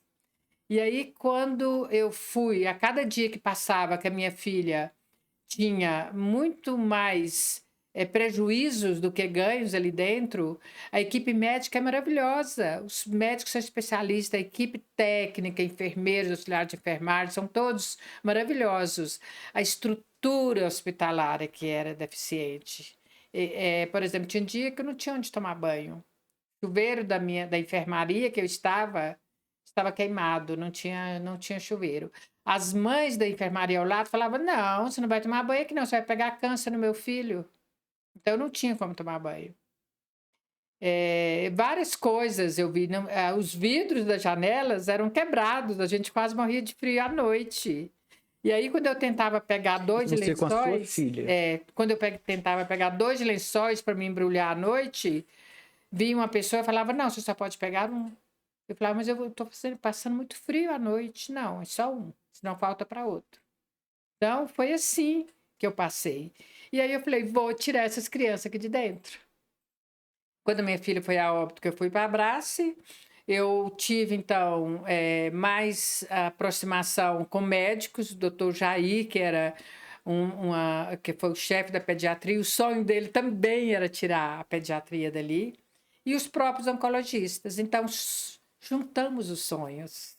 E aí, quando eu fui, a cada dia que passava que a minha filha tinha muito mais prejuízos do que ganhos ali dentro, a equipe médica é maravilhosa. Os médicos são especialistas, a equipe técnica, enfermeiros, auxiliares de enfermagem, são todos maravilhosos. A estrutura hospitalar que era deficiente. Por exemplo, tinha um dia que eu não tinha onde tomar banho. O chuveiro da enfermaria que eu estava queimado, não tinha chuveiro. As mães da enfermaria ao lado falavam, não, você não vai tomar banho aqui não, você vai pegar câncer no meu filho. Então, eu não tinha como tomar banho. Várias coisas eu vi. Os vidros das janelas eram quebrados, a gente quase morria de frio à noite. E aí, quando eu tentava pegar dois Você lençóis... com a sua filha. Quando eu tentava pegar 2 lençóis para me embrulhar à noite, vinha uma pessoa e falava, não, você só pode pegar um. Eu falava, mas eu estou passando muito frio à noite. Não, é só um, senão falta para outro. Então, foi assim que eu passei. E aí eu falei, vou tirar essas crianças aqui de dentro. Quando minha filha foi a óbito, que eu fui para a Abrace, eu tive, então, mais aproximação com médicos, o doutor Jair, que era que foi o chefe da pediatria, o sonho dele também era tirar a pediatria dali, e os próprios oncologistas. Então, juntamos os sonhos.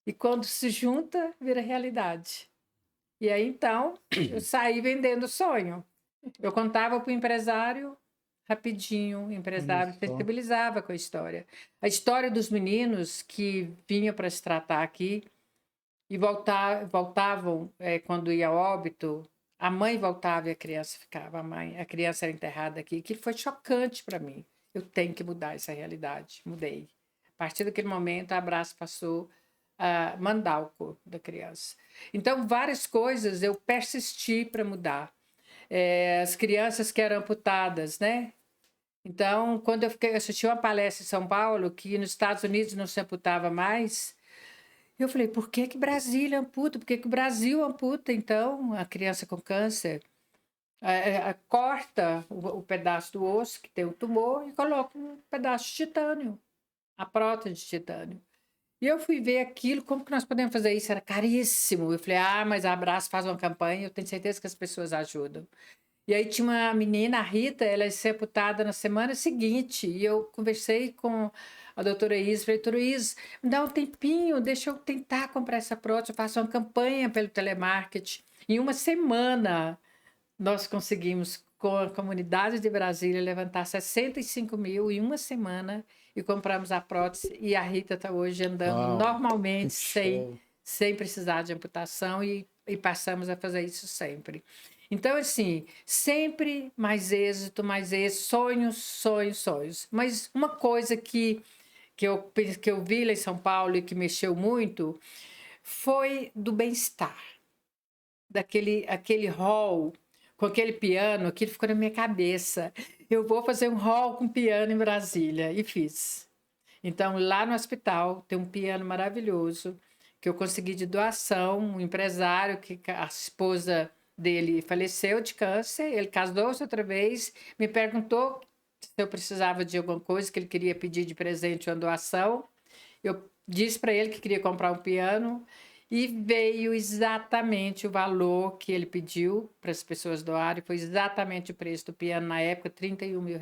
E quando se junta, vira realidade. E aí, então, eu saí vendendo sonho. Eu contava para o empresário rapidinho, o empresário sensibilizava com a história. A história dos meninos que vinham para se tratar aqui e voltavam quando ia a óbito, a mãe voltava e a criança ficava, a criança era enterrada aqui, que foi chocante para mim. Eu tenho que mudar essa realidade. Mudei. A partir daquele momento, a Abraço passou a mandar o corpo da criança. Então, várias coisas eu persisti para mudar. As crianças que eram amputadas, né? Então, quando eu assisti uma palestra em São Paulo, que nos Estados Unidos não se amputava mais, eu falei, por que Brasília amputa? Por que o Brasil amputa, então, a criança com câncer? Corta o pedaço do osso que tem o tumor e coloca um pedaço de titânio, a prótese de titânio. E eu fui ver aquilo, como que nós podemos fazer isso? Era caríssimo. Eu falei, mas a Abraço faz uma campanha, eu tenho certeza que as pessoas ajudam. E aí tinha uma menina, a Rita, ela ia ser amputada na semana seguinte, e eu conversei com a doutora Isa, falei, doutora Isa, me dá um tempinho, deixa eu tentar comprar essa prótese, eu faço uma campanha pelo telemarketing. Em uma semana, nós conseguimos com a comunidade de Brasília, levantar 65 mil em uma semana e compramos a prótese. E a Rita está hoje andando Uau, normalmente, que show. sem precisar de amputação e passamos a fazer isso sempre. Então, assim, sempre mais êxito, sonhos, sonhos, sonhos. Mas uma coisa que eu vi lá em São Paulo e que mexeu muito foi do bem-estar. Aquele hall com aquele piano, aquilo ficou na minha cabeça. Eu vou fazer um hall com piano em Brasília. E fiz. Então, lá no hospital, tem um piano maravilhoso que eu consegui de doação, um empresário que a esposa dele faleceu de câncer, ele casou-se outra vez, me perguntou se eu precisava de alguma coisa que ele queria pedir de presente ou doação. Eu disse para ele que queria comprar um piano e veio exatamente o valor que ele pediu para as pessoas doarem, foi exatamente o preço do piano na época, R$31 mil.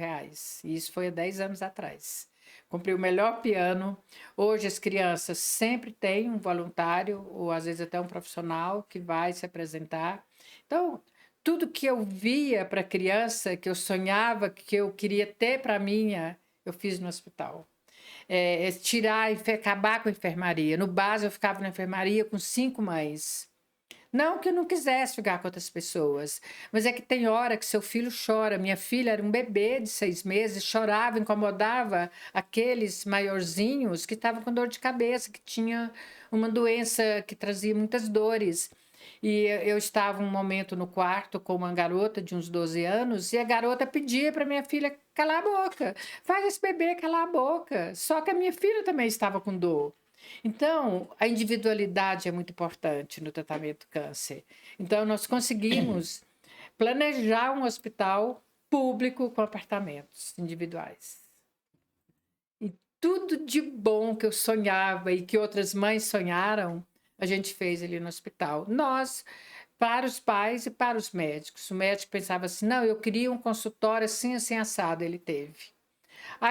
E isso foi há 10 anos atrás. Comprei o melhor piano. Hoje as crianças sempre têm um voluntário, ou às vezes até um profissional, que vai se apresentar. Então, tudo que eu via para criança, que eu sonhava, que eu queria ter para minha, eu fiz no hospital. Acabar com a enfermaria. No base, eu ficava na enfermaria com 5 mães. Não que eu não quisesse ficar com outras pessoas, mas é que tem hora que seu filho chora. Minha filha era um bebê de 6 meses, chorava, incomodava aqueles maiorzinhos que estavam com dor de cabeça, que tinha uma doença que trazia muitas dores. E eu estava um momento no quarto com uma garota de uns 12 anos e a garota pedia para minha filha calar a boca. Faz esse bebê calar a boca. Só que a minha filha também estava com dor. Então, a individualidade é muito importante no tratamento do câncer. Então, nós conseguimos planejar um hospital público com apartamentos individuais. E tudo de bom que eu sonhava e que outras mães sonharam, a gente fez ali no hospital. Nós, para os pais e para os médicos. O médico pensava assim, não, eu queria um consultório assim, assim, assado. Ele teve.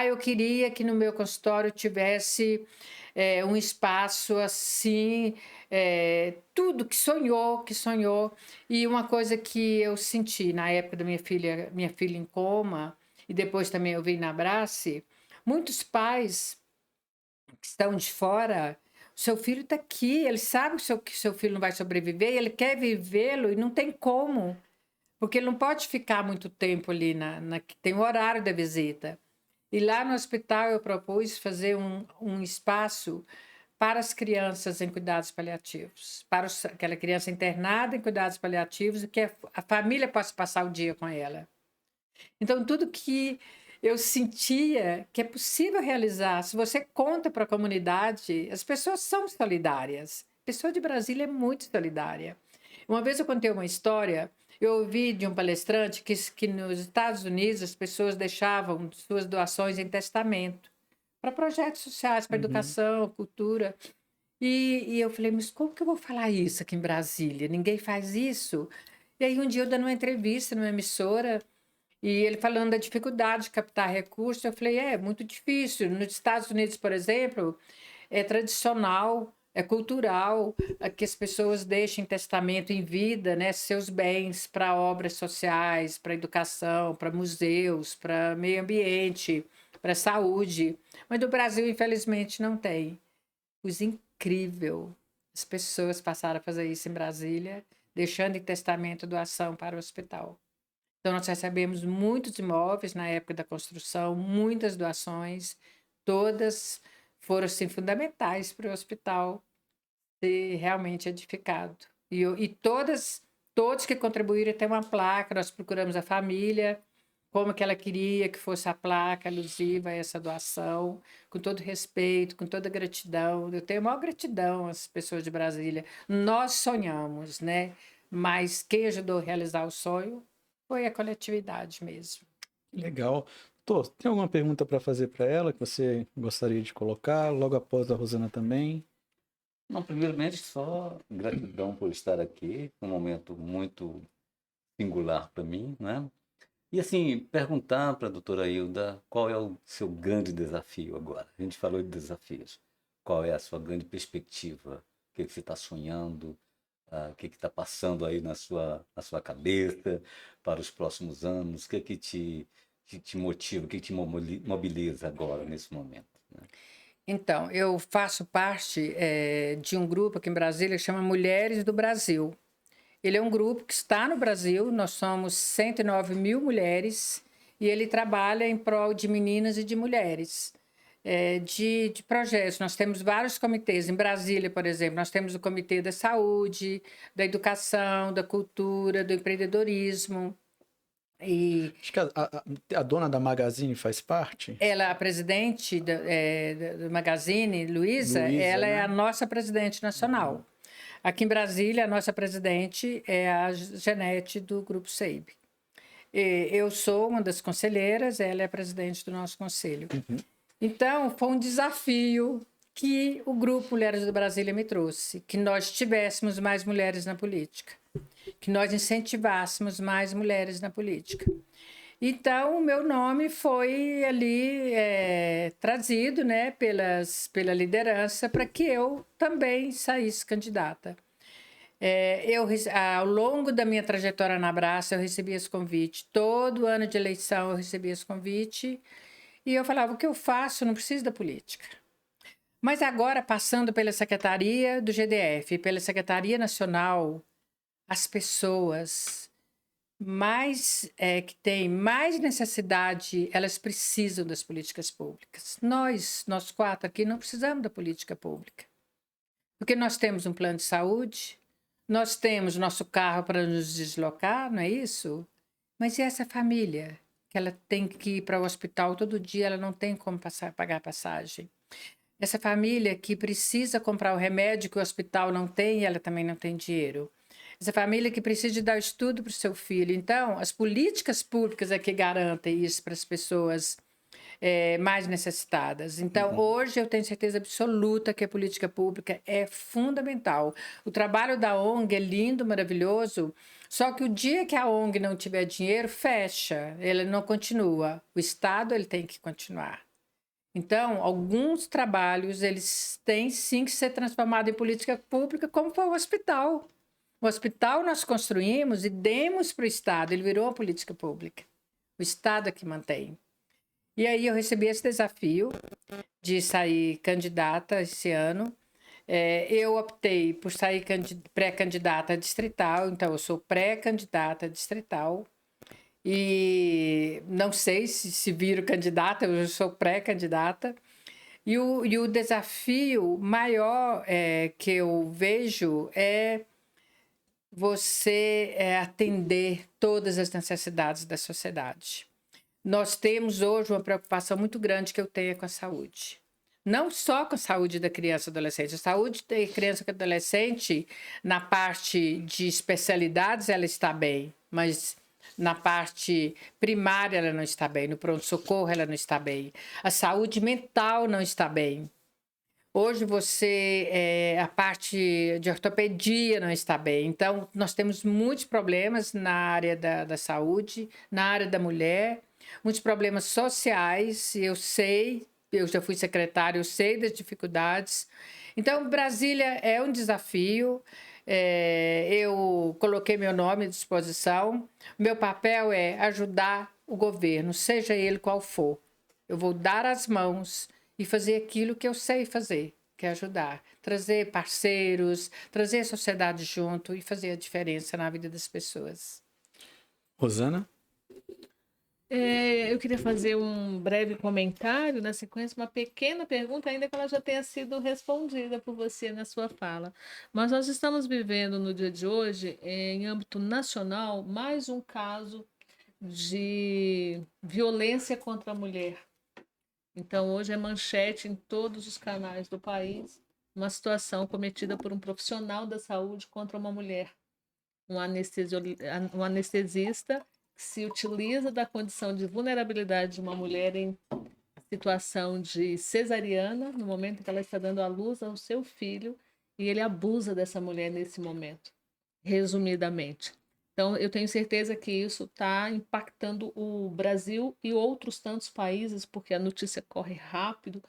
Eu queria que no meu consultório tivesse um espaço assim, tudo que sonhou. E uma coisa que eu senti na época da minha filha em coma, e depois também eu vi na Abrace, muitos pais que estão de fora, o seu filho está aqui, ele sabe que seu filho não vai sobreviver, ele quer vivê-lo e não tem como, porque ele não pode ficar muito tempo ali, tem o horário da visita. E lá no hospital eu propus fazer um espaço para as crianças em cuidados paliativos, para aquela criança internada em cuidados paliativos e que a família possa passar o dia com ela. Então, tudo que eu sentia que é possível realizar, se você conta para a comunidade, as pessoas são solidárias. A pessoa de Brasília é muito solidária. Uma vez eu contei uma história. Eu ouvi de um palestrante que nos Estados Unidos as pessoas deixavam suas doações em testamento para projetos sociais, para educação, cultura. E eu falei, mas como que eu vou falar isso aqui em Brasília? Ninguém faz isso. E aí um dia eu dando uma entrevista numa emissora e ele falando da dificuldade de captar recursos, eu falei, é muito difícil. Nos Estados Unidos, por exemplo, é tradicional, é cultural que as pessoas deixem testamento em vida, né, seus bens para obras sociais, para educação, para museus, para meio ambiente, para saúde. Mas no Brasil, infelizmente, não tem. Coisa incrível. As pessoas passaram a fazer isso em Brasília, deixando em testamento doação para o hospital. Então, nós recebemos muitos imóveis na época da construção, muitas doações, todas foram assim, fundamentais para o hospital ser realmente edificado. E todos que contribuíram têm uma placa, nós procuramos a família, como que ela queria que fosse a placa alusiva a essa doação, com todo respeito, com toda gratidão. Eu tenho a maior gratidão às pessoas de Brasília. Nós sonhamos, né? Mas quem ajudou a realizar o sonho foi a coletividade mesmo. Legal. Doutor, tem alguma pergunta para fazer para ela que você gostaria de colocar? Logo após a Rosana também. Não, primeiramente, só gratidão por estar aqui, um momento muito singular para mim, né? E assim, perguntar para a doutora Hilda qual é o seu grande desafio agora. A gente falou de desafios. Qual é a sua grande perspectiva? O que você está sonhando? O que está passando aí na sua cabeça para os próximos anos? O que te motiva, o que te mobiliza agora, nesse momento, né? Então, eu faço parte de um grupo aqui em Brasília que chama Mulheres do Brasil. Ele é um grupo que está no Brasil, nós somos 109 mil mulheres e ele trabalha em prol de meninas e de mulheres, de projetos. Nós temos vários comitês. Em Brasília, por exemplo, nós temos o Comitê da Saúde, da Educação, da Cultura, do Empreendedorismo. E Acho que a dona da Magazine faz parte. ela, a presidente do Magazine, Luísa, ela né? é a nossa presidente nacional. Aqui em Brasília, a nossa presidente é a Janete, do Grupo SEIB. Eu sou uma das conselheiras, ela é a presidente do nosso conselho. Então, foi um desafio que o Grupo Mulheres do Brasília me trouxe, que nós tivéssemos mais mulheres na política, que nós incentivássemos mais mulheres na política. Então, o meu nome foi ali trazido, né, pela liderança para que eu também saísse candidata. Ao longo da minha trajetória na Abraço, eu recebi esse convite. Todo ano de eleição eu recebia esse convite. E eu falava, o que eu faço? Eu não preciso da política. Mas agora, passando pela Secretaria do GDF, pela Secretaria Nacional, as pessoas que têm mais necessidade, elas precisam das políticas públicas. Nós 4 aqui, não precisamos da política pública. Porque nós temos um plano de saúde, nós temos nosso carro para nos deslocar, não é isso? Mas e essa família? Que ela tem que ir para o hospital todo dia, ela não tem como pagar passagem. Essa família que precisa comprar o remédio que o hospital não tem e ela também não tem dinheiro. Essa família que precisa de dar estudo para o seu filho. Então, as políticas públicas é que garantem isso para as pessoas mais necessitadas. Então, hoje eu tenho certeza absoluta que a política pública é fundamental. O trabalho da ONG é lindo, maravilhoso, só que o dia que a ONG não tiver dinheiro, fecha, ele não continua. O Estado ele tem que continuar. Então, alguns trabalhos eles têm sim que ser transformados em política pública, como foi o hospital. O hospital nós construímos e demos para o Estado, ele virou uma política pública. O Estado é que mantém. E aí eu recebi esse desafio de sair candidata esse ano. Eu optei por sair pré-candidata distrital, então eu sou pré-candidata distrital. E não sei se viro candidata, eu sou pré-candidata. E o desafio maior que eu vejo é você atender todas as necessidades da sociedade. Nós temos hoje uma preocupação muito grande que eu tenho com a saúde. Não só com a saúde da criança e adolescente. A saúde da criança e adolescente, na parte de especialidades, ela está bem, mas na parte primária ela não está bem, no pronto-socorro ela não está bem. A saúde mental não está bem. Hoje a parte de ortopedia não está bem. Então, nós temos muitos problemas na área da saúde, na área da mulher, muitos problemas sociais, eu sei, eu já fui secretária, eu sei das dificuldades. Então, Brasília é um desafio, eu coloquei meu nome à disposição, meu papel é ajudar o governo, seja ele qual for. Eu vou dar as mãos e fazer aquilo que eu sei fazer, que é ajudar, trazer parceiros, trazer a sociedade junto e fazer a diferença na vida das pessoas. Rosana? Eu queria fazer um breve comentário, na sequência, uma pequena pergunta, ainda que ela já tenha sido respondida por você na sua fala. Mas nós estamos vivendo no dia de hoje, em âmbito nacional, mais um caso de violência contra a mulher. Então, hoje é manchete em todos os canais do país, uma situação cometida por um profissional da saúde contra uma mulher. Um anestesista que se utiliza da condição de vulnerabilidade de uma mulher em situação de cesariana, no momento em que ela está dando à luz ao seu filho, e ele abusa dessa mulher nesse momento, resumidamente. Então, eu tenho certeza que isso está impactando o Brasil e outros tantos países, porque a notícia corre rápido,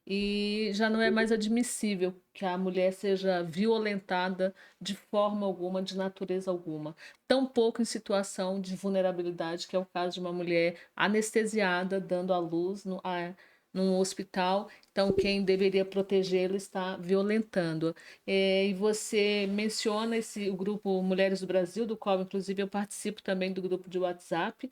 e já não é mais admissível que a mulher seja violentada de forma alguma, de natureza alguma. Tampouco em situação de vulnerabilidade, que é o caso de uma mulher anestesiada, dando à luz num hospital. Então, quem deveria protegê-la está violentando. E você menciona o grupo Mulheres do Brasil, do qual, inclusive, eu participo também do grupo de WhatsApp,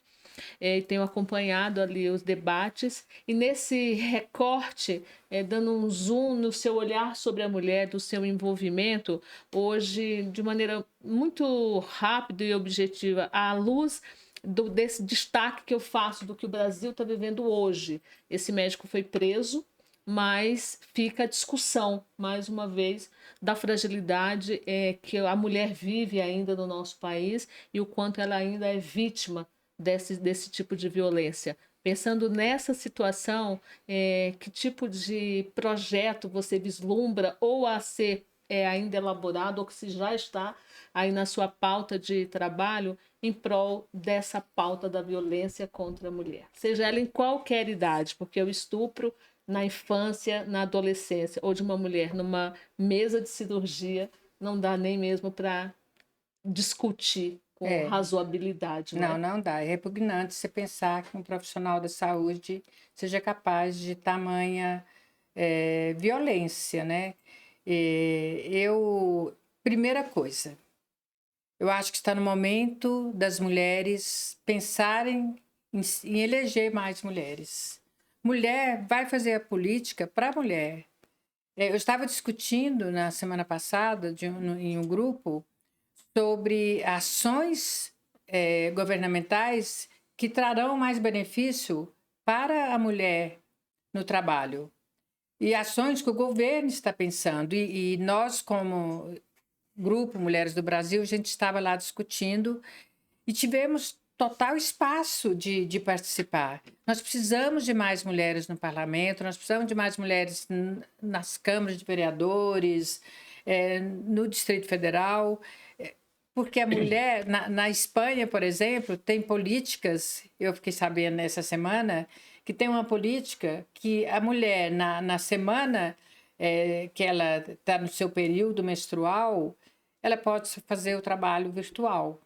e tenho acompanhado ali os debates, e nesse recorte, dando um zoom no seu olhar sobre a mulher, do seu envolvimento, hoje, de maneira muito rápida e objetiva, à luz desse destaque que eu faço do que o Brasil está vivendo hoje. Esse médico foi preso, mas fica a discussão, mais uma vez, da fragilidade que a mulher vive ainda no nosso país e o quanto ela ainda é vítima desse tipo de violência. Pensando nessa situação, que tipo de projeto você vislumbra ou a ser ainda elaborado, ou que se já está aí na sua pauta de trabalho, em prol dessa pauta da violência contra a mulher? Seja ela em qualquer idade, porque o estupro na infância, na adolescência, ou de uma mulher numa mesa de cirurgia, não dá nem mesmo para discutir com razoabilidade, né? Não dá. É repugnante você pensar que um profissional da saúde seja capaz de tamanha violência, né? Primeira coisa, eu acho que está no momento das mulheres pensarem em eleger mais mulheres. Mulher vai fazer a política para a mulher. Eu estava discutindo na semana passada em um grupo sobre ações governamentais que trarão mais benefício para a mulher no trabalho. E ações que o governo está pensando. E nós, como Grupo Mulheres do Brasil, a gente estava lá discutindo e tivemos total espaço de participar. Nós precisamos de mais mulheres no parlamento, nós precisamos de mais mulheres nas câmaras de vereadores, no Distrito Federal, porque a mulher, na Espanha, por exemplo, tem políticas, eu fiquei sabendo nessa semana, que tem uma política que a mulher, na semana que ela está no seu período menstrual, ela pode fazer o trabalho virtual.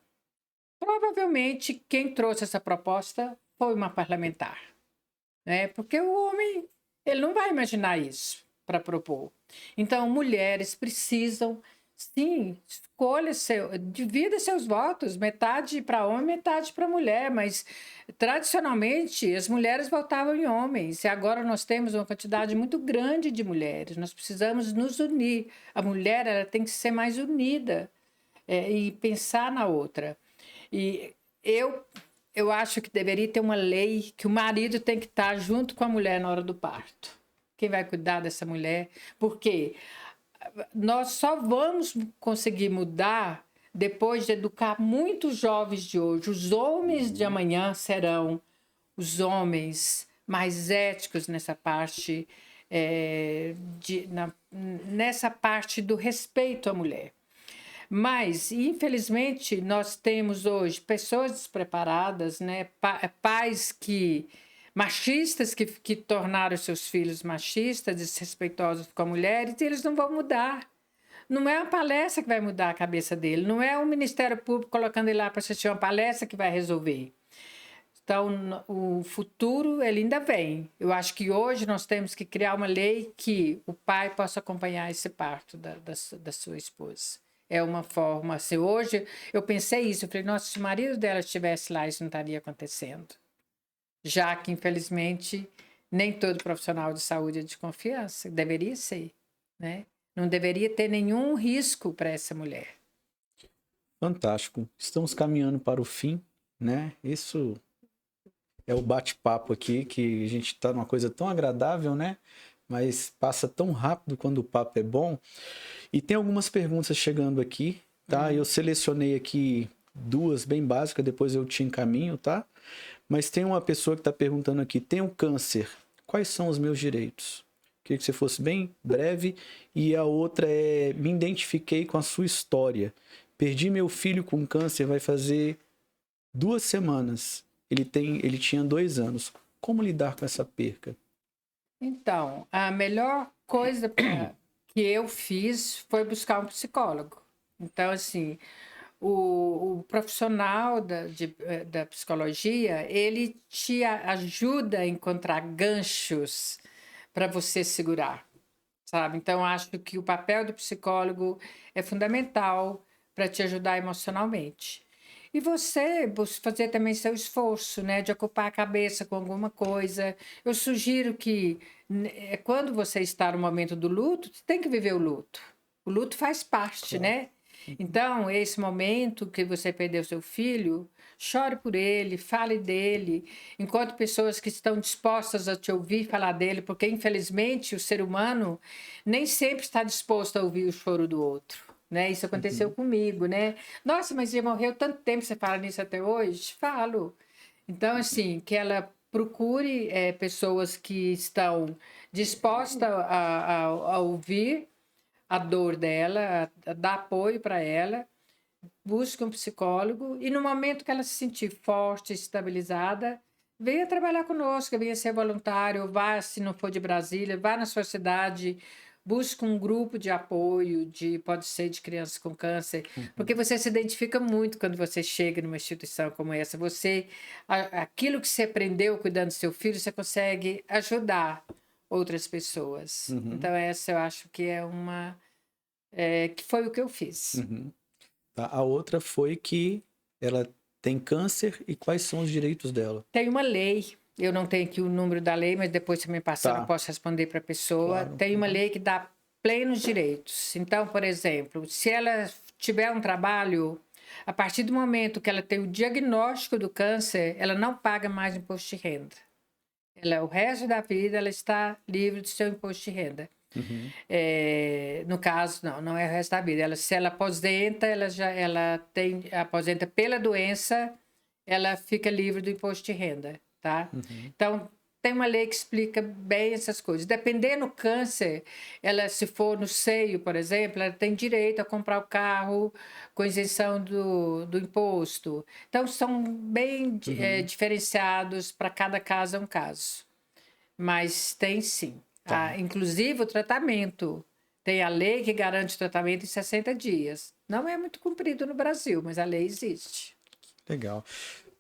Provavelmente, quem trouxe essa proposta foi uma parlamentar, né? Porque o homem ele não vai imaginar isso para propor. Então, mulheres precisam, sim, divida seus votos, metade para homem, metade para mulher, mas tradicionalmente as mulheres votavam em homens e agora nós temos uma quantidade muito grande de mulheres. Nós precisamos nos unir. A mulher ela tem que ser mais unida e pensar na outra. E eu acho que deveria ter uma lei que o marido tem que estar junto com a mulher na hora do parto. Quem vai cuidar dessa mulher? Porque nós só vamos conseguir mudar depois de educar muitos jovens de hoje. Os homens de amanhã serão os homens mais éticos nessa parte, nessa parte do respeito à mulher. Mas, infelizmente, nós temos hoje pessoas despreparadas, né? Pais machistas que tornaram seus filhos machistas, desrespeitosos com a mulher, e eles não vão mudar. Não é uma palestra que vai mudar a cabeça dele, não é o Ministério Público colocando ele lá para assistir uma palestra que vai resolver. Então, o futuro ele ainda vem. Eu acho que hoje nós temos que criar uma lei que o pai possa acompanhar esse parto da sua esposa. É uma forma, assim, hoje eu pensei isso, eu falei, nossa, se o marido dela estivesse lá, isso não estaria acontecendo. Já que, infelizmente, nem todo profissional de saúde é de confiança, deveria ser, né? Não deveria ter nenhum risco para essa mulher. Fantástico. Estamos caminhando para o fim, né? Isso é o bate-papo aqui, que a gente está numa coisa tão agradável, né? Mas passa tão rápido quando o papo é bom. E tem algumas perguntas chegando aqui, tá? Eu selecionei aqui 2 bem básicas, depois eu te encaminho, tá? Mas tem uma pessoa que está perguntando aqui, tenho câncer, quais são os meus direitos? Queria que você fosse bem breve. E a outra me identifiquei com a sua história. Perdi meu filho com câncer, vai fazer 2 semanas. Ele tinha 2 anos. Como lidar com essa perca? Então, a melhor coisa que eu fiz foi buscar um psicólogo. Então, assim, o profissional da psicologia, ele te ajuda a encontrar ganchos para você segurar, sabe? Então, acho que o papel do psicólogo é fundamental para te ajudar emocionalmente. E você fazer também seu esforço, né, de ocupar a cabeça com alguma coisa. Eu sugiro que, quando você está no momento do luto, você tem que viver o luto. O luto faz parte, né? Então, esse momento que você perdeu seu filho, chore por ele, fale dele, encontre pessoas que estão dispostas a te ouvir falar dele, porque, infelizmente, o ser humano nem sempre está disposto a ouvir o choro do outro. Né? Isso aconteceu comigo, né? Nossa, mas já morreu tanto tempo, você fala nisso até hoje? Falo. Então, assim, que ela procure pessoas que estão dispostas a ouvir a dor dela, a dar apoio para ela, busque um psicólogo e no momento que ela se sentir forte, estabilizada, venha trabalhar conosco, venha ser voluntário, vá, se não for de Brasília, vá na sua cidade, busque um grupo de apoio, pode ser de crianças com câncer, porque você se identifica muito quando você chega numa instituição como essa. Aquilo que você aprendeu cuidando do seu filho, você consegue ajudar outras pessoas. Então, essa eu acho que que foi o que eu fiz. Tá? A outra foi que ela tem câncer e quais são os direitos dela. Tem uma lei, eu não tenho aqui o número da lei, mas depois você me passar, eu posso responder para a pessoa. Claro. Tem uma lei que dá plenos direitos. Então, por exemplo, se ela tiver um trabalho, a partir do momento que ela tem o diagnóstico do câncer, ela não paga mais imposto de renda. O resto da vida, ela está livre do seu imposto de renda. No caso, não é o resto da vida. Se ela aposenta, aposenta pela doença, ela fica livre do imposto de renda, tá? Então, tem uma lei que explica bem essas coisas. Dependendo do câncer, se for no seio, por exemplo, ela tem direito a comprar o carro com isenção do imposto. Então, são bem diferenciados, para cada caso é um caso. Mas tem sim. Inclusive o tratamento. Tem a lei que garante o tratamento em 60 dias. Não é muito cumprido no Brasil, mas a lei existe. Legal.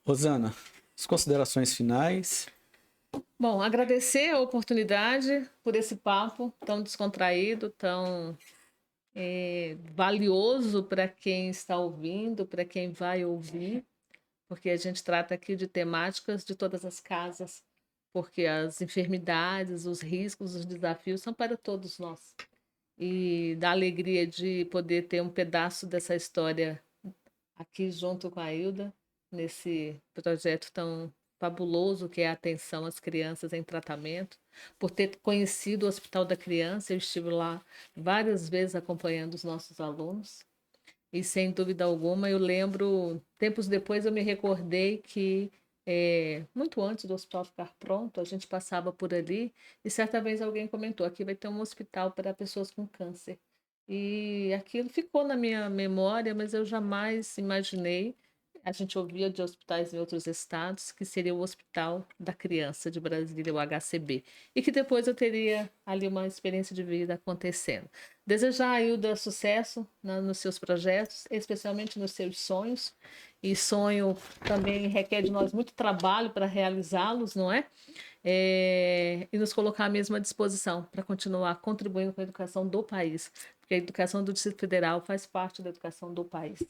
Rosana, as considerações finais? Bom, agradecer a oportunidade por esse papo tão descontraído, tão valioso para quem está ouvindo, para quem vai ouvir, porque a gente trata aqui de temáticas de todas as casas, porque as enfermidades, os riscos, os desafios são para todos nós. E dá alegria de poder ter um pedaço dessa história aqui junto com a Hilda, nesse projeto tão fabuloso que é a atenção às crianças em tratamento. Por ter conhecido o Hospital da Criança, eu estive lá várias vezes acompanhando os nossos alunos. E, sem dúvida alguma, eu lembro, tempos depois eu me recordei que muito antes do hospital ficar pronto, a gente passava por ali e certa vez alguém comentou, aqui vai ter um hospital para pessoas com câncer. E aquilo ficou na minha memória, mas eu jamais imaginei, a gente ouvia de hospitais em outros estados, que seria o Hospital da Criança de Brasília, o HCB, e que depois eu teria ali uma experiência de vida acontecendo. Desejar a Hilda sucesso nos seus projetos, especialmente nos seus sonhos, e sonho também requer de nós muito trabalho para realizá-los, não é? E nos colocar mesmo à disposição para continuar contribuindo com a educação do país, porque a educação do Distrito Federal faz parte da educação do país.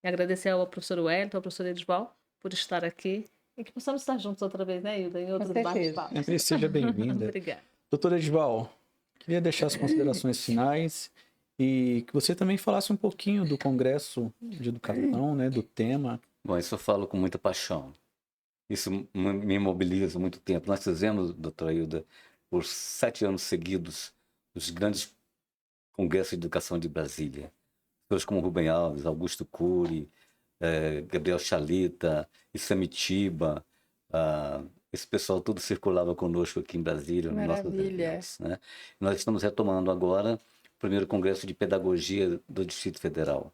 E agradecer ao professor Wellington, ao professor Edval, por estar aqui e que possamos estar juntos outra vez, né, Hilda? Em outros bate-papos. Sempre seja bem-vinda. Obrigada. Doutora Edval, queria deixar as considerações finais e que você também falasse um pouquinho do Congresso de Educação, né, do tema. Bom, isso eu falo com muita paixão. Isso me mobiliza há muito tempo. Nós fizemos, doutora Hilda, por 7 anos seguidos, os grandes congressos de educação de Brasília. Pessoas como Rubem Alves, Augusto Cury, Gabriel Chalita, Isamitiba, esse pessoal tudo circulava conosco aqui em Brasília. Maravilha. Né? Nós estamos retomando agora o primeiro Congresso de Pedagogia do Distrito Federal,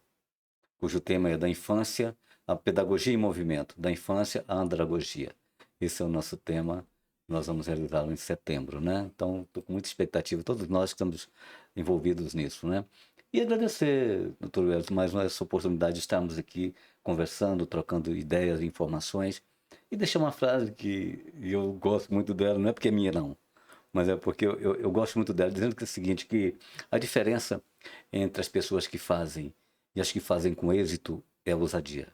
cujo tema é da infância, a pedagogia em movimento, da infância à andragogia. Esse é o nosso tema Nós vamos realizá-lo em setembro, né? Então, estou com muita expectativa, todos nós que estamos envolvidos nisso, né? E agradecer, doutor Wellington, mais essa oportunidade de estarmos aqui conversando, trocando ideias e informações. E deixar uma frase que eu gosto muito dela, não é porque é minha, não, mas é porque eu gosto muito dela, dizendo que é o seguinte, que a diferença entre as pessoas que fazem e as que fazem com êxito é a ousadia.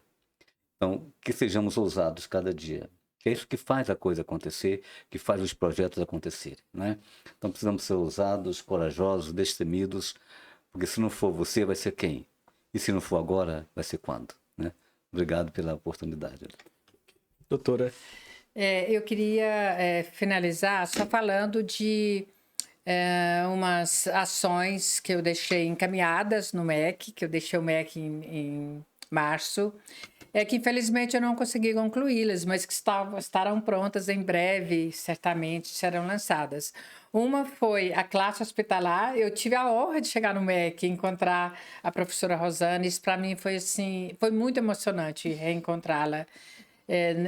Então, que sejamos ousados cada dia. Que é isso que faz a coisa acontecer, que faz os projetos acontecerem, né? Então, precisamos ser ousados, corajosos, destemidos, porque se não for você, vai ser quem? E se não for agora, vai ser quando, né? Obrigado pela oportunidade. Doutora, Eu queria finalizar só falando de umas ações que eu deixei encaminhadas no MEC, que eu deixei o MEC em março, que infelizmente eu não consegui concluí-las, mas que estarão prontas em breve, certamente serão lançadas. Uma foi a classe hospitalar. Eu tive a honra de chegar no MEC e encontrar a professora Rosana. Isso para mim foi assim, foi muito emocionante reencontrá-la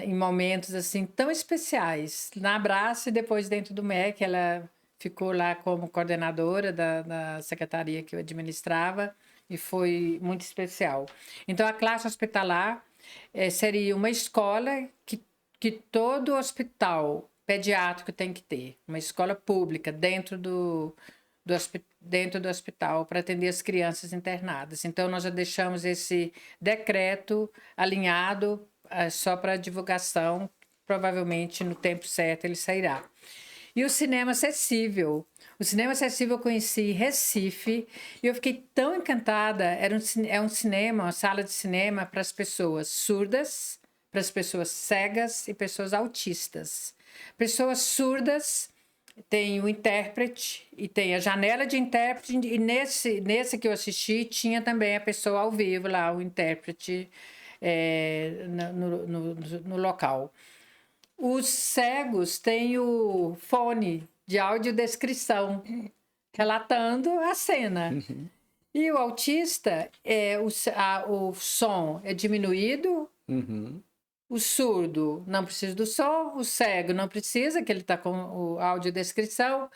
em momentos assim tão especiais. Na Abraço e depois dentro do MEC, ela ficou lá como coordenadora da secretaria que eu administrava e foi muito especial. Então, a classe hospitalar seria uma escola que todo hospital pediátrico tem que ter, uma escola pública dentro do hospital para atender as crianças internadas. Então, nós já deixamos esse decreto alinhado só para divulgação, provavelmente no tempo certo ele sairá. E o cinema acessível. O cinema acessível eu conheci em Recife e eu fiquei tão encantada. É um cinema, uma sala de cinema para as pessoas surdas, para as pessoas cegas e pessoas autistas. Pessoas surdas tem o intérprete e tem a janela de intérprete, e nesse que eu assisti tinha também a pessoa ao vivo lá, o intérprete no local. Os cegos têm o fone de audiodescrição, relatando a cena. Uhum. E o autista, o som é diminuído, Uhum. o surdo não precisa do som, o cego não precisa, que ele está com o audiodescrição,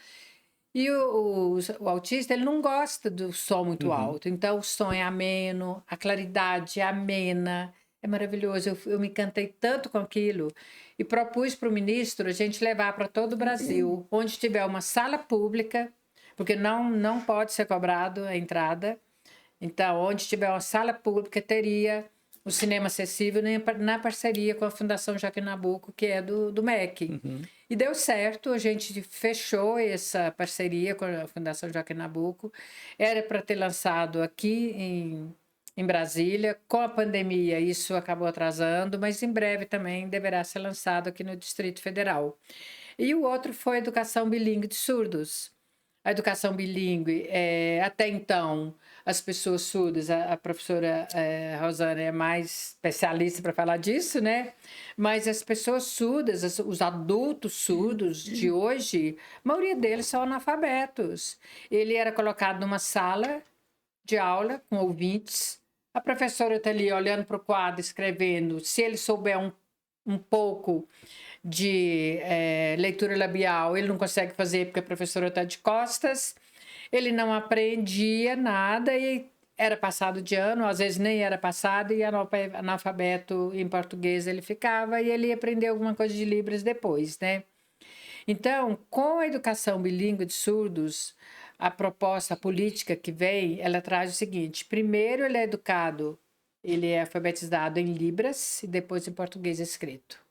e o autista ele não gosta do som muito alto, então o som é ameno, a claridade é amena, é maravilhoso. Eu me encantei tanto com aquilo e propus para o ministro a gente levar para todo o Brasil, onde tiver uma sala pública, porque não pode ser cobrado a entrada. Então, onde tiver uma sala pública, teria o cinema acessível na parceria com a Fundação Joaquim Nabuco, que é do MEC. E deu certo, a gente fechou essa parceria com a Fundação Joaquim Nabuco. Era para ter lançado aqui em Brasília. Com a pandemia, isso acabou atrasando, mas em breve também deverá ser lançado aqui no Distrito Federal. E o outro foi a educação bilíngue de surdos. A educação bilíngue, até então, as pessoas surdas, a professora Rosana é mais especialista para falar disso, né? Mas as pessoas surdas, os adultos surdos de hoje, a maioria deles são analfabetos. Ele era colocado numa sala de aula com ouvintes, a professora está ali olhando para o quadro, escrevendo. Se ele souber um pouco de leitura labial, ele não consegue fazer porque a professora está de costas. Ele não aprendia nada e era passado de ano, às vezes nem era passado, e analfabeto em português ele ficava, e ele ia aprender alguma coisa de Libras depois, né? Então, com a educação bilíngue de surdos, a proposta a política que vem, ela traz o seguinte: primeiro ele é educado, ele é alfabetizado em Libras e depois em português escrito.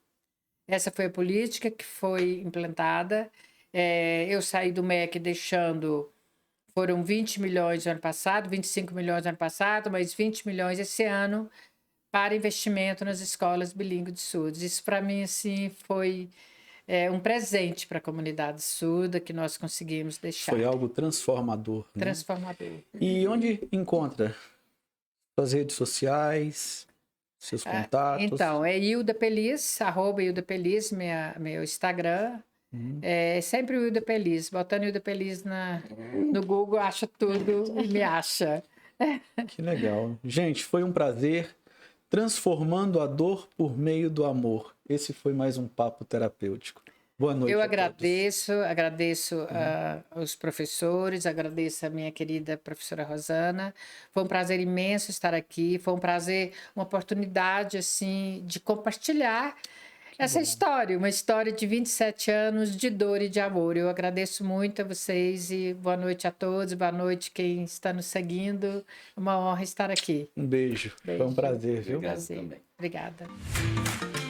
Essa foi a política que foi implantada. Eu saí do MEC deixando, foram 20 milhões no ano passado, 25 milhões no ano passado, mas 20 milhões esse ano para investimento nas escolas bilíngues de surdos. Isso para mim assim foi um presente para a comunidade surda que nós conseguimos deixar. Foi algo transformador. Né? Transformador. E onde encontra? Suas redes sociais, seus contatos? Então, é Hilda Pelis, @HildaPelis, meu Instagram. É sempre o Hilda Pelis. Botando Hilda Pelis no Google, acha tudo e me acha. Que legal. Gente, foi um prazer. Transformando a dor por meio do amor. Esse foi mais um papo terapêutico. Boa noite. Eu a todos. agradeço aos professores, agradeço a minha querida professora Rosana. Foi um prazer imenso estar aqui, foi um prazer, uma oportunidade assim de compartilhar essa história, uma história de 27 anos de dor e de amor. Eu agradeço muito a vocês e boa noite a todos, boa noite quem está nos seguindo. É uma honra estar aqui. Um beijo. Foi um prazer, viu? Obrigado Prazer. também. Obrigada.